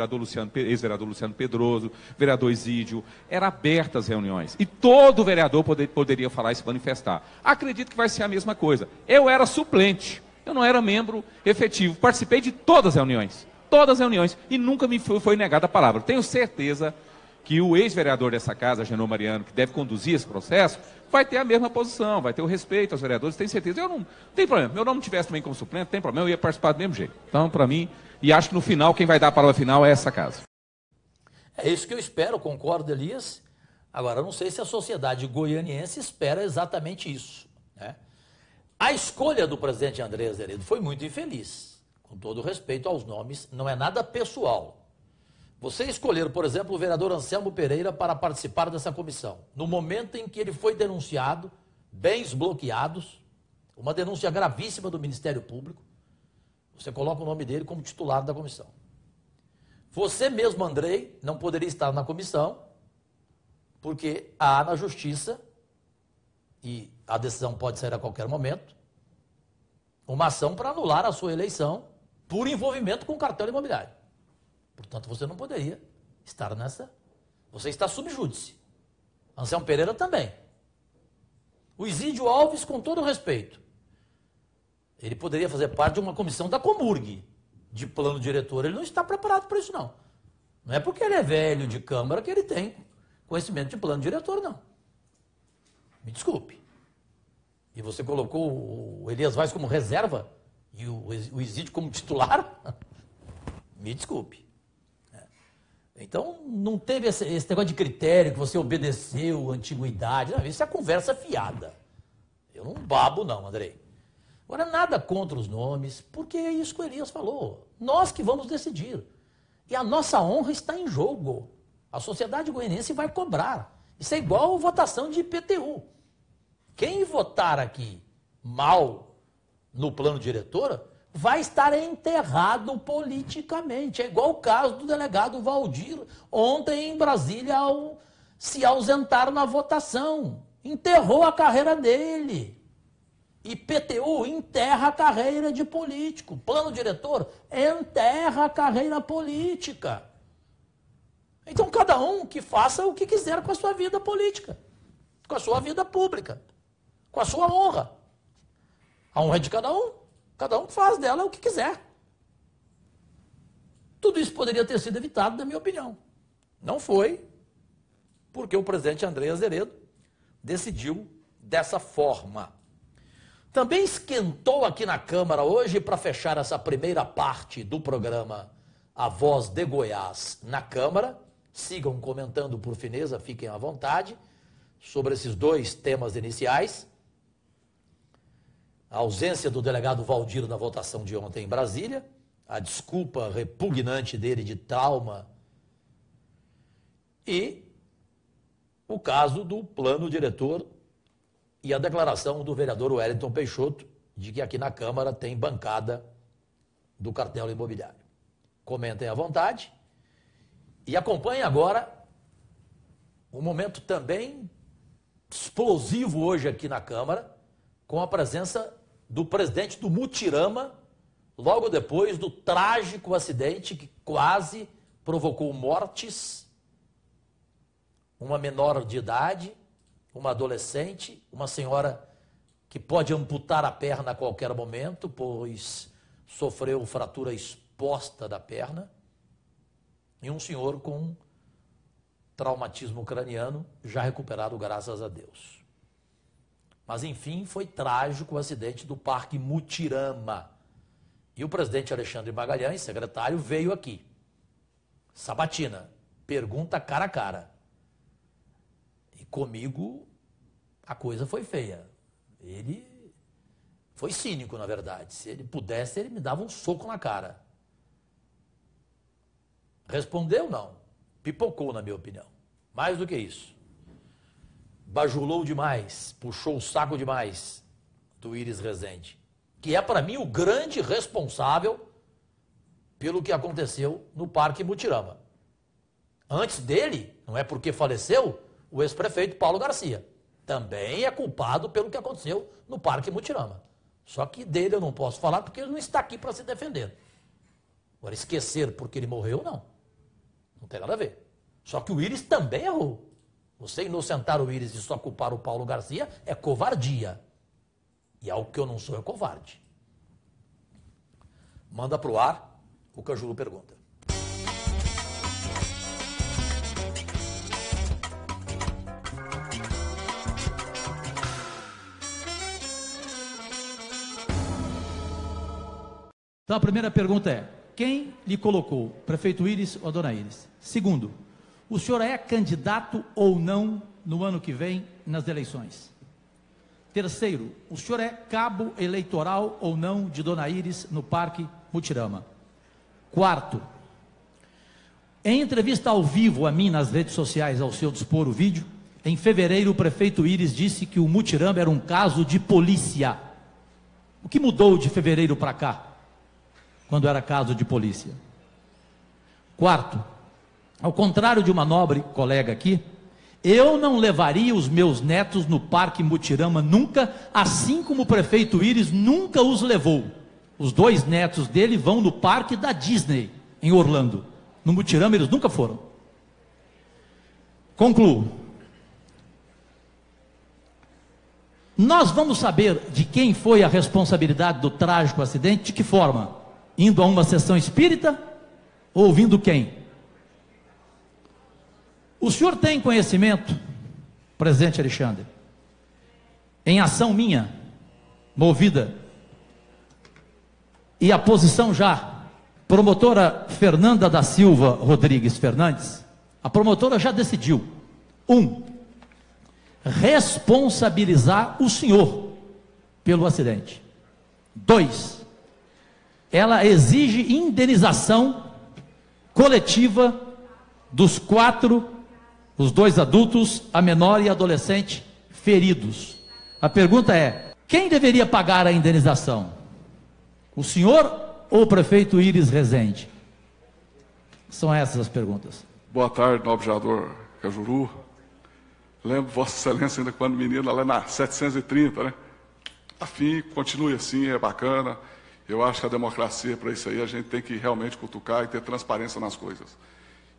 Speaker 9: ex-vereador Luciano Pedroso, vereador Isídio, eram abertas as reuniões. E todo vereador poderia falar e se manifestar. Acredito que vai ser a mesma coisa. Eu era suplente, eu não era membro efetivo, participei de todas as reuniões, e nunca me foi negada a palavra. Tenho certeza que o ex-vereador dessa casa, Genô Mariano, que deve conduzir esse processo, vai ter a mesma posição, vai ter o respeito aos vereadores, tenho certeza. Eu não tem problema, meu nome tivesse também como suplente, não tem problema, eu ia participar do mesmo jeito. Então, para mim, e acho que no final, quem vai dar a palavra final é essa casa.
Speaker 3: É isso que eu espero, concordo, Elias. Agora, eu não sei se a sociedade goianiense espera exatamente isso, né? A escolha do presidente André Azeredo foi muito infeliz, com todo respeito aos nomes, não é nada pessoal. Você escolher, por exemplo, o vereador Anselmo Pereira para participar dessa comissão, no momento em que ele foi denunciado, bens bloqueados, uma denúncia gravíssima do Ministério Público, você coloca o nome dele como titular da comissão. Você mesmo, Andrei, não poderia estar na comissão, porque há na Justiça, e a decisão pode sair a qualquer momento, uma ação para anular a sua eleição por envolvimento com o cartel imobiliário. Portanto, você não poderia estar nessa. Você está sub júdice. Anselmo Pereira também. O Isídio Alves, com todo respeito, ele poderia fazer parte de uma comissão da Comurg, de plano diretor. Ele não está preparado para isso, não. Não é porque ele é velho de Câmara que ele tem conhecimento de plano diretor, não. Me desculpe. E você colocou o Elias Vaz como reserva e o Isídio como titular? Me desculpe. Então, não teve esse negócio de critério que você obedeceu, antiguidade. Não, isso é conversa fiada. Eu não babo, não, Andrei. Agora, nada contra os nomes, porque é isso que o Elias falou. Nós que vamos decidir. E a nossa honra está em jogo. A sociedade goianiense vai cobrar. Isso é igual votação de IPTU. Quem votar aqui mal no plano diretor vai estar enterrado politicamente. É igual o caso do delegado Valdir, ontem em Brasília, ao se ausentar na votação. Enterrou a carreira dele. IPTU enterra a carreira de político. Plano diretor enterra a carreira política. Então, cada um que faça o que quiser com a sua vida política, com a sua vida pública, com a sua honra. A honra é de cada um. Cada um faz dela o que quiser. Tudo isso poderia ter sido evitado, na minha opinião. Não foi, porque o presidente André Azeredo decidiu dessa forma. Também esquentou aqui na Câmara hoje, para fechar essa primeira parte do programa A Voz de Goiás na Câmara. Sigam comentando por fineza, fiquem à vontade, sobre esses dois temas iniciais. A ausência do delegado Valdir na votação de ontem em Brasília, a desculpa repugnante dele de trauma e o caso do plano diretor e a declaração do vereador Wellington Peixoto de que aqui na Câmara tem bancada do cartel imobiliário. Comentem à vontade e acompanhem agora um momento também explosivo hoje aqui na Câmara, com a presença do presidente do Mutirama, logo depois do trágico acidente que quase provocou mortes, uma menor de idade, uma adolescente, uma senhora que pode amputar a perna a qualquer momento, pois sofreu fratura exposta da perna, e um senhor com traumatismo craniano, já recuperado, graças a Deus. Mas, enfim, foi trágico o acidente do Parque Mutirama. E o presidente Alexandre Magalhães, secretário, veio aqui. Sabatina, pergunta cara a cara. E comigo a coisa foi feia. Ele foi cínico, na verdade. Se ele pudesse, ele me dava um soco na cara. Respondeu, não. Pipocou, na minha opinião. Mais do que isso. Bajulou demais, puxou o saco demais do Íris Rezende, que é, para mim, o grande responsável pelo que aconteceu no Parque Mutirama. Antes dele, não é porque faleceu, o ex-prefeito Paulo Garcia também é culpado pelo que aconteceu no Parque Mutirama. Só que dele eu não posso falar porque ele não está aqui para se defender. Agora, esquecer porque ele morreu, não. Não tem nada a ver. Só que o Íris também errou. Você inocentar o Íris e só culpar o Paulo Garcia é covardia. E algo que eu não sou é covarde. Manda para o ar, o Cajuru pergunta.
Speaker 4: Então a primeira pergunta é, quem lhe colocou, prefeito Íris ou a dona Íris? Segundo, o senhor é candidato ou não no ano que vem nas eleições? Terceiro, o senhor é cabo eleitoral ou não de dona Íris no Parque Mutirama? Quarto, em entrevista ao vivo a mim nas redes sociais, ao seu dispor o vídeo, em fevereiro o prefeito Íris disse que o Mutirama era um caso de polícia. O que mudou de fevereiro para cá, quando era caso de polícia? Quarto, ao contrário de uma nobre colega aqui, eu não levaria os meus netos no Parque Mutirama nunca, assim como o prefeito Íris nunca os levou. Os 2 netos dele vão no parque da Disney, em Orlando. No Mutirama eles nunca foram. Concluo. Nós vamos saber de quem foi a responsabilidade do trágico acidente, de que forma? Indo a uma sessão espírita ou ouvindo quem? O senhor tem conhecimento, presidente Alexandre, em ação minha, movida, e a posição já, promotora Fernanda da Silva Rodrigues Fernandes, a promotora já decidiu, 1, responsabilizar o senhor pelo acidente. 2, ela exige indenização coletiva dos 4, os 2 adultos, a menor e a adolescente feridos. A pergunta é, quem deveria pagar a indenização? O senhor ou o prefeito Íris Rezende? São essas as perguntas.
Speaker 10: Boa tarde, nobre vereador Cajuru. Lembro, Vossa Excelência, ainda quando menina, lá na 730, né? Afim, continue assim, é bacana. Eu acho que a democracia, para isso aí, a gente tem que realmente cutucar e ter transparência nas coisas.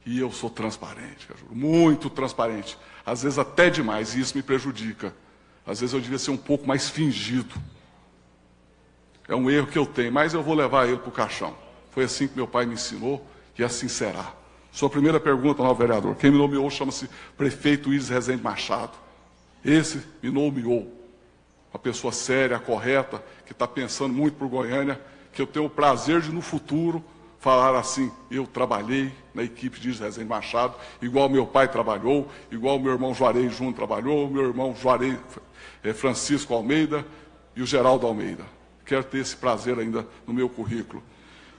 Speaker 10: E eu sou transparente, Cajuru, muito transparente. Às vezes até demais, e isso me prejudica. Às vezes eu devia ser um pouco mais fingido. É um erro que eu tenho, mas eu vou levar ele para o caixão. Foi assim que meu pai me ensinou, e assim será. Sua primeira pergunta, novo vereador. Quem me nomeou chama-se prefeito Íris Rezende Machado. Esse me nomeou. Uma pessoa séria, correta, que está pensando muito por Goiânia, que eu tenho o prazer de, no futuro, falar assim, eu trabalhei na equipe de Íris Rezende Machado, igual meu pai trabalhou, igual meu irmão Juarez Júnior trabalhou, meu irmão Juarez Francisco Almeida e o Geraldo Almeida. Quero ter esse prazer ainda no meu currículo.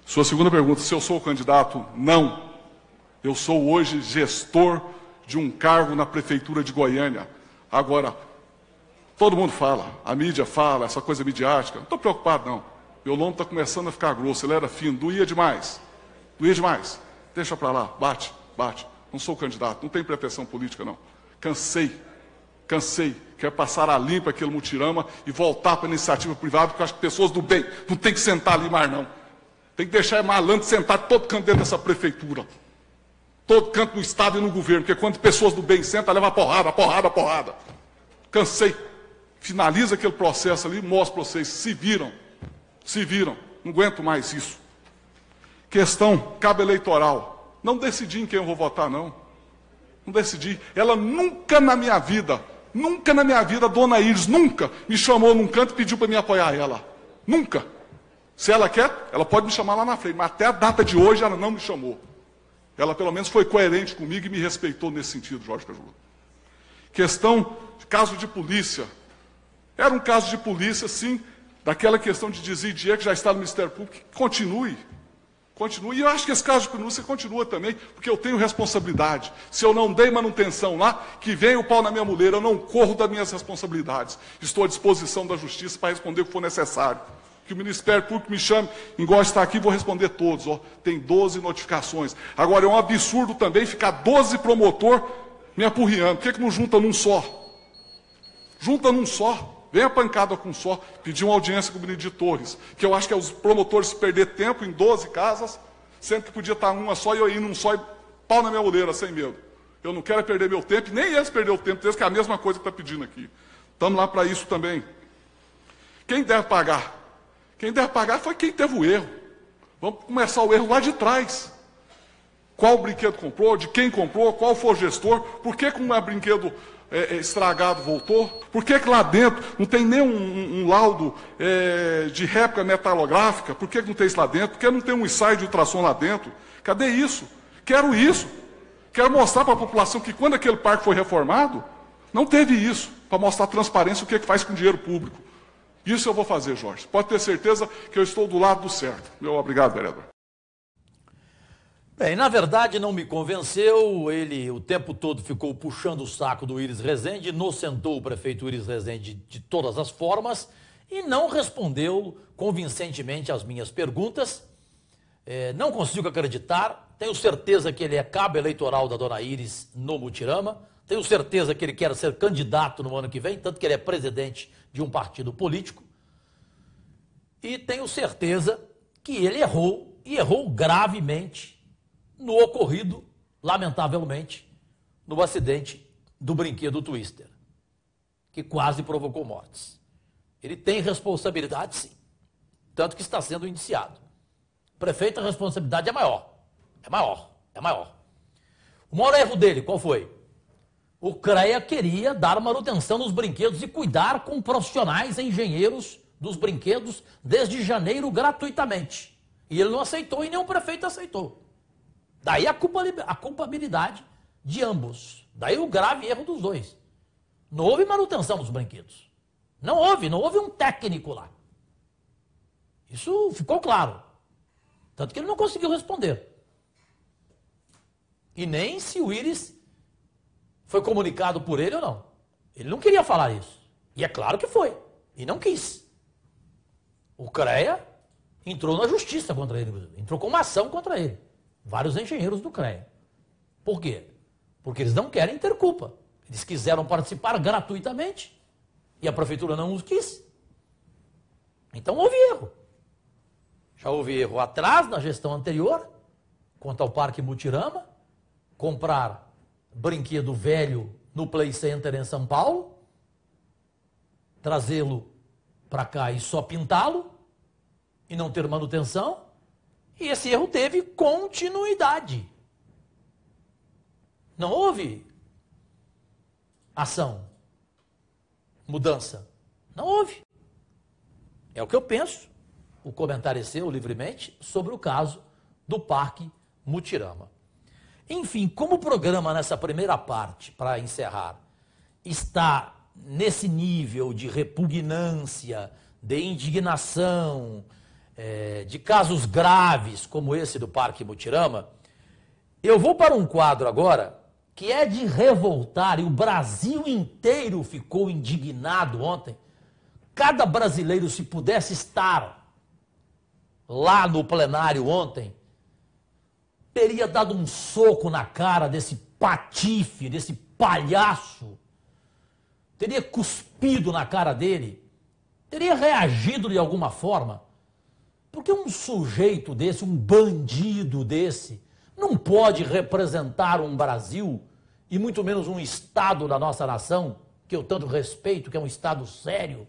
Speaker 10: Sua segunda pergunta, se eu sou candidato? Não. Eu sou hoje gestor de um cargo na Prefeitura de Goiânia. Agora, todo mundo fala, a mídia fala, essa coisa midiática. Não estou preocupado, não. Meu lombo está começando a ficar grosso, ele era fino, doía demais. Doía demais. Deixa para lá, bate, bate. Não sou candidato, não tem pretensão política, não. Cansei. Quero passar a limpa aquele Mutirama e voltar para a iniciativa privada, porque eu acho que pessoas do bem não tem que sentar ali mais, não. Tem que deixar malandro sentar todo canto dentro dessa prefeitura. Todo canto no Estado e no governo, porque quando pessoas do bem sentam, leva porrada. Cansei. Finaliza aquele processo ali, mostra para vocês, se viram. Não aguento mais isso. Questão cabo eleitoral. Não decidi em quem eu vou votar, não. Não decidi. Ela nunca na minha vida, dona Íris, nunca me chamou num canto e pediu para me apoiar ela. Nunca. Se ela quer, ela pode me chamar lá na frente, mas até a data de hoje ela não me chamou. Ela pelo menos foi coerente comigo e me respeitou nesse sentido, Jorge Cajuru. Questão de caso de polícia. Era um caso de polícia, sim, daquela questão de desvio de dinheiro que já está no Ministério Público, que continue. Continue. E eu acho que esse caso de denúncia continua também, porque eu tenho responsabilidade. Se eu não dei manutenção lá, que venha o pau na minha muleira, eu não corro das minhas responsabilidades. Estou à disposição da Justiça para responder o que for necessário. Que o Ministério Público me chame, igual está aqui, vou responder todos. Ó, tem 12 notificações. Agora, é um absurdo também ficar 12 promotor me apurriando. Por que não junta num só? Junta num só. Vem a pancada com um só. Pedir uma audiência com o Benedito Torres, que eu acho que é os promotores perder tempo em 12 casas, sendo que podia estar uma só e eu ir num só e pau na minha muleira, sem medo. Eu não quero perder meu tempo, nem eles perder o tempo deles, que é a mesma coisa que está pedindo aqui. Estamos lá para isso também. Quem deve pagar? Quem deve pagar foi quem teve o erro. Vamos começar o erro lá de trás. Qual brinquedo comprou, de quem comprou, qual foi o gestor, por que um brinquedo estragado voltou? Por que lá dentro não tem nem um laudo de réplica metalográfica? Por que não tem isso lá dentro? Por que não tem um ensaio de ultrassom lá dentro? Cadê isso? Quero isso. Quero mostrar para a população que quando aquele parque foi reformado, não teve isso, para mostrar a transparência, o que faz com o dinheiro público. Isso eu vou fazer, Jorge. Pode ter certeza que eu estou do lado do certo. Meu obrigado, vereador.
Speaker 3: Bem, na verdade não me convenceu, ele o tempo todo ficou puxando o saco do Iris Rezende, inocentou o prefeito Iris Rezende de todas as formas e não respondeu convincentemente às minhas perguntas, não consigo acreditar, tenho certeza que ele é cabo eleitoral da dona Iris no Mutirama, tenho certeza que ele quer ser candidato no ano que vem, tanto que ele é presidente de um partido político, e tenho certeza que ele errou, e errou gravemente, no ocorrido, lamentavelmente, no acidente do brinquedo Twister, que quase provocou mortes. Ele tem responsabilidade, sim, tanto que está sendo indiciado. Prefeito, a responsabilidade é maior, é maior, é maior. O maior erro dele, qual foi? O CREA queria dar manutenção nos brinquedos e cuidar com profissionais, engenheiros dos brinquedos desde janeiro gratuitamente. E ele não aceitou e nenhum prefeito aceitou. Daí a culpabilidade de ambos. Daí o grave erro dos dois. Não houve manutenção dos brinquedos. Não houve um técnico lá. Isso ficou claro. Tanto que ele não conseguiu responder. E nem se o Iris foi comunicado por ele ou não. Ele não queria falar isso. E é claro que foi. E não quis. O CREA entrou na justiça contra ele. Entrou com uma ação contra ele. Vários engenheiros do CREA. Por quê? Porque eles não querem ter culpa. Eles quiseram participar gratuitamente e a prefeitura não os quis. Então houve erro. Já houve erro atrás, na gestão anterior, quanto ao Parque Mutirama, comprar brinquedo velho no Play Center em São Paulo, trazê-lo para cá e só pintá-lo e não ter manutenção. E esse erro teve continuidade. Não houve ação, mudança. Não houve. É o que eu penso. O comentário é seu, livremente, sobre o caso do Parque Mutirama. Enfim, como o programa nessa primeira parte, para encerrar, está nesse nível de repugnância, de indignação, de casos graves como esse do Parque Mutirama, eu vou para um quadro agora que é de revoltar, e o Brasil inteiro ficou indignado ontem. Cada brasileiro, se pudesse estar lá no plenário ontem, teria dado um soco na cara desse patife, desse palhaço, teria cuspido na cara dele, teria reagido de alguma forma. Porque um sujeito desse, um bandido desse, não pode representar um Brasil, e muito menos um Estado da nossa nação, que eu tanto respeito, que é um Estado sério,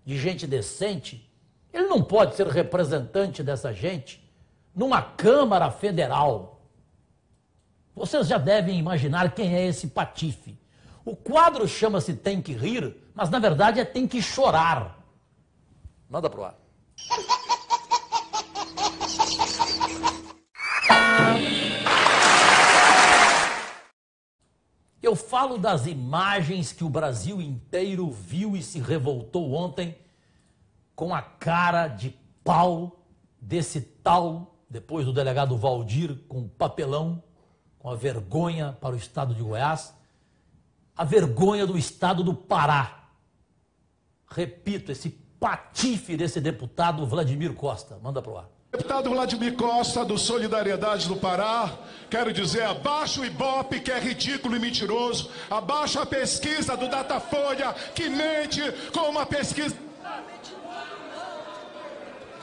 Speaker 3: de gente decente. Ele não pode ser representante dessa gente numa Câmara Federal. Vocês já devem imaginar quem é esse patife. O quadro chama-se Tem que Rir, mas na verdade é Tem que Chorar. Manda pro ar. Eu falo das imagens que o Brasil inteiro viu e se revoltou ontem com a cara de pau desse tal depois do delegado Valdir com um papelão, com a vergonha para o estado de Goiás, a vergonha do estado do Pará. Repito, esse patife desse deputado Vladimir Costa. Manda pro ar.
Speaker 11: Deputado Vladimir Costa, do Solidariedade do Pará, quero dizer, abaixo o Ibope, que é ridículo e mentiroso, abaixo a pesquisa do Datafolha, que mente com uma pesquisa.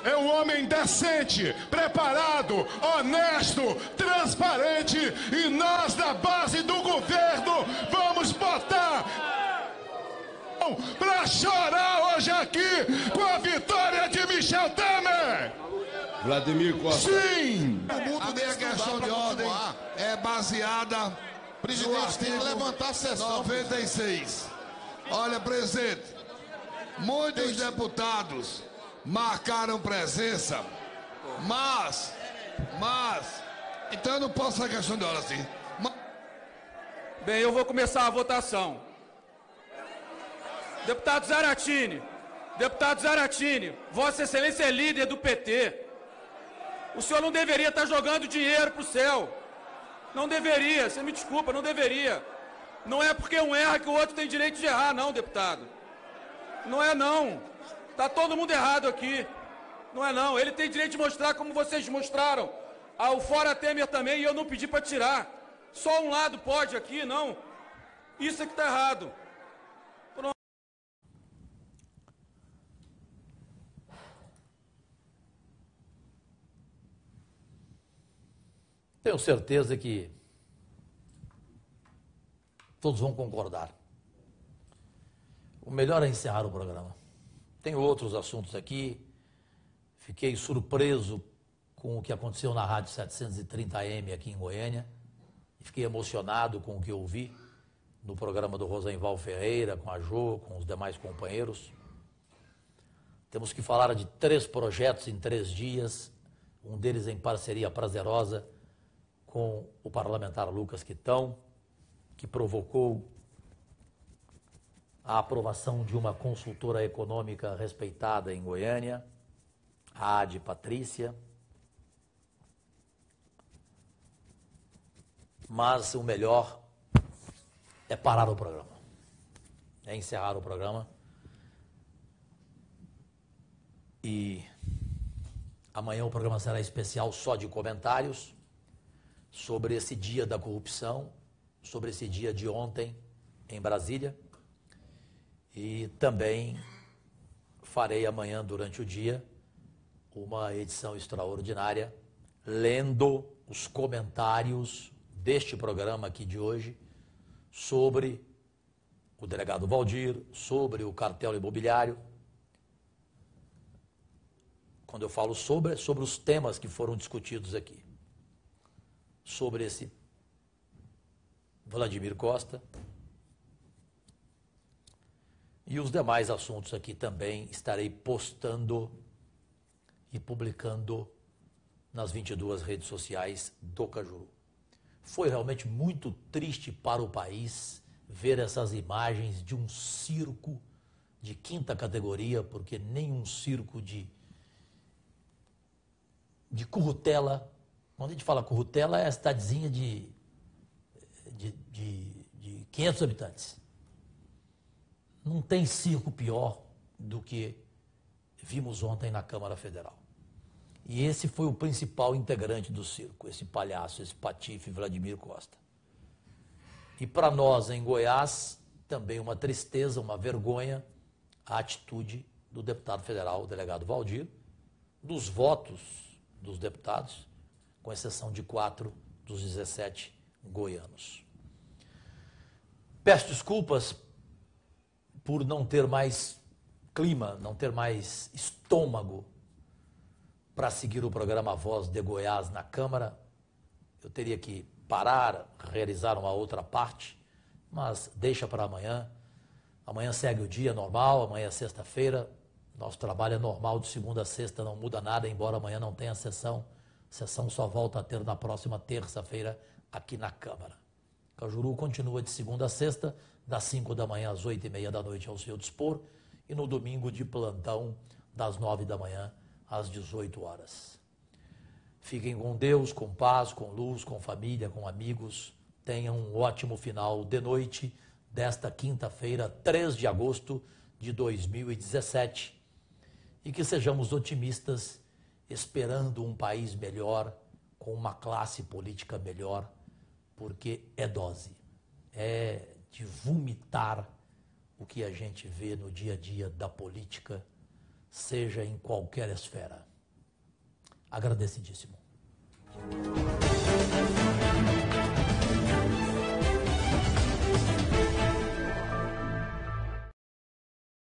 Speaker 11: É um homem decente, preparado, honesto, transparente, e nós da base do governo vamos botar para chorar hoje aqui com a vitória de Michel Temer.
Speaker 12: Vladimir Costa.
Speaker 11: Sim!
Speaker 12: A minha questão de ordem é baseada no artigo
Speaker 2: levantar a sessão.
Speaker 12: 96. Olha, presidente, muitos deputados marcaram presença, mas, então eu não posso fazer questão de ordem assim.
Speaker 13: Bem, eu vou começar a votação. Deputado Zaratini, Vossa Excelência é líder do PT. O senhor não deveria estar jogando dinheiro para o céu. Não deveria, você me desculpa, não deveria. Não é porque um erra que o outro tem direito de errar, não, deputado. Não é não. Está todo mundo errado aqui. Não é não. Ele tem direito de mostrar como vocês mostraram. O Fora Temer também, e eu não pedi para tirar. Só um lado pode aqui, não. Isso é que está errado. Pronto.
Speaker 3: Tenho certeza que todos vão concordar. O melhor é encerrar o programa. Tem outros assuntos aqui. Fiquei surpreso com o que aconteceu na Rádio 730 AM aqui em Goiânia. E fiquei emocionado com o que eu vi no programa do Rosenval Ferreira, com a Jo, com os demais companheiros. Temos que falar de 3 projetos em 3 dias, um deles em parceria prazerosa com o parlamentar Lucas Quitão, que provocou a aprovação de uma consultora econômica respeitada em Goiânia, a AD Patrícia. Mas o melhor é parar o programa, é encerrar o programa. E amanhã o programa será especial só de comentários sobre esse dia da corrupção, sobre esse dia de ontem em Brasília. E também farei amanhã, durante o dia, uma edição extraordinária, lendo os comentários deste programa aqui de hoje sobre o delegado Valdir, sobre o cartel imobiliário. Quando eu falo sobre os temas que foram discutidos aqui. Sobre esse Vladimir Costa. E os demais assuntos aqui também estarei postando e publicando nas 22 redes sociais do Cajuru. Foi realmente muito triste para o país ver essas imagens de um circo de 5ª categoria, porque nenhum circo de Currutela, quando a gente fala Currutela, é a cidadezinha de 500 habitantes. Não tem circo pior do que vimos ontem na Câmara Federal. E esse foi o principal integrante do circo, esse palhaço, esse patife Vladimir Costa. E para nós em Goiás, também uma tristeza, uma vergonha, a atitude do deputado federal, o delegado Valdir, dos votos dos deputados, com exceção de 4 dos 17 goianos. Peço desculpas por não ter mais clima, não ter mais estômago para seguir o programa Voz de Goiás na Câmara. Eu teria que parar, realizar uma outra parte, mas deixa para amanhã. Amanhã segue o dia normal, amanhã é sexta-feira. Nosso trabalho é normal, de segunda a sexta, não muda nada, embora amanhã não tenha sessão. Sessão só volta a ter na próxima terça-feira aqui na Câmara. Cajuru continua de segunda a sexta, das 5 da manhã às 8h30 da noite ao seu dispor, e no domingo de plantão, das 9 da manhã às 18 horas. Fiquem com Deus, com paz, com luz, com família, com amigos. Tenham um ótimo final de noite desta quinta-feira, 3 de agosto de 2017. E que sejamos otimistas, esperando um país melhor, com uma classe política melhor, porque é dose. É de vomitar o que a gente vê no dia a dia da política, seja em qualquer esfera. Agradecidíssimo.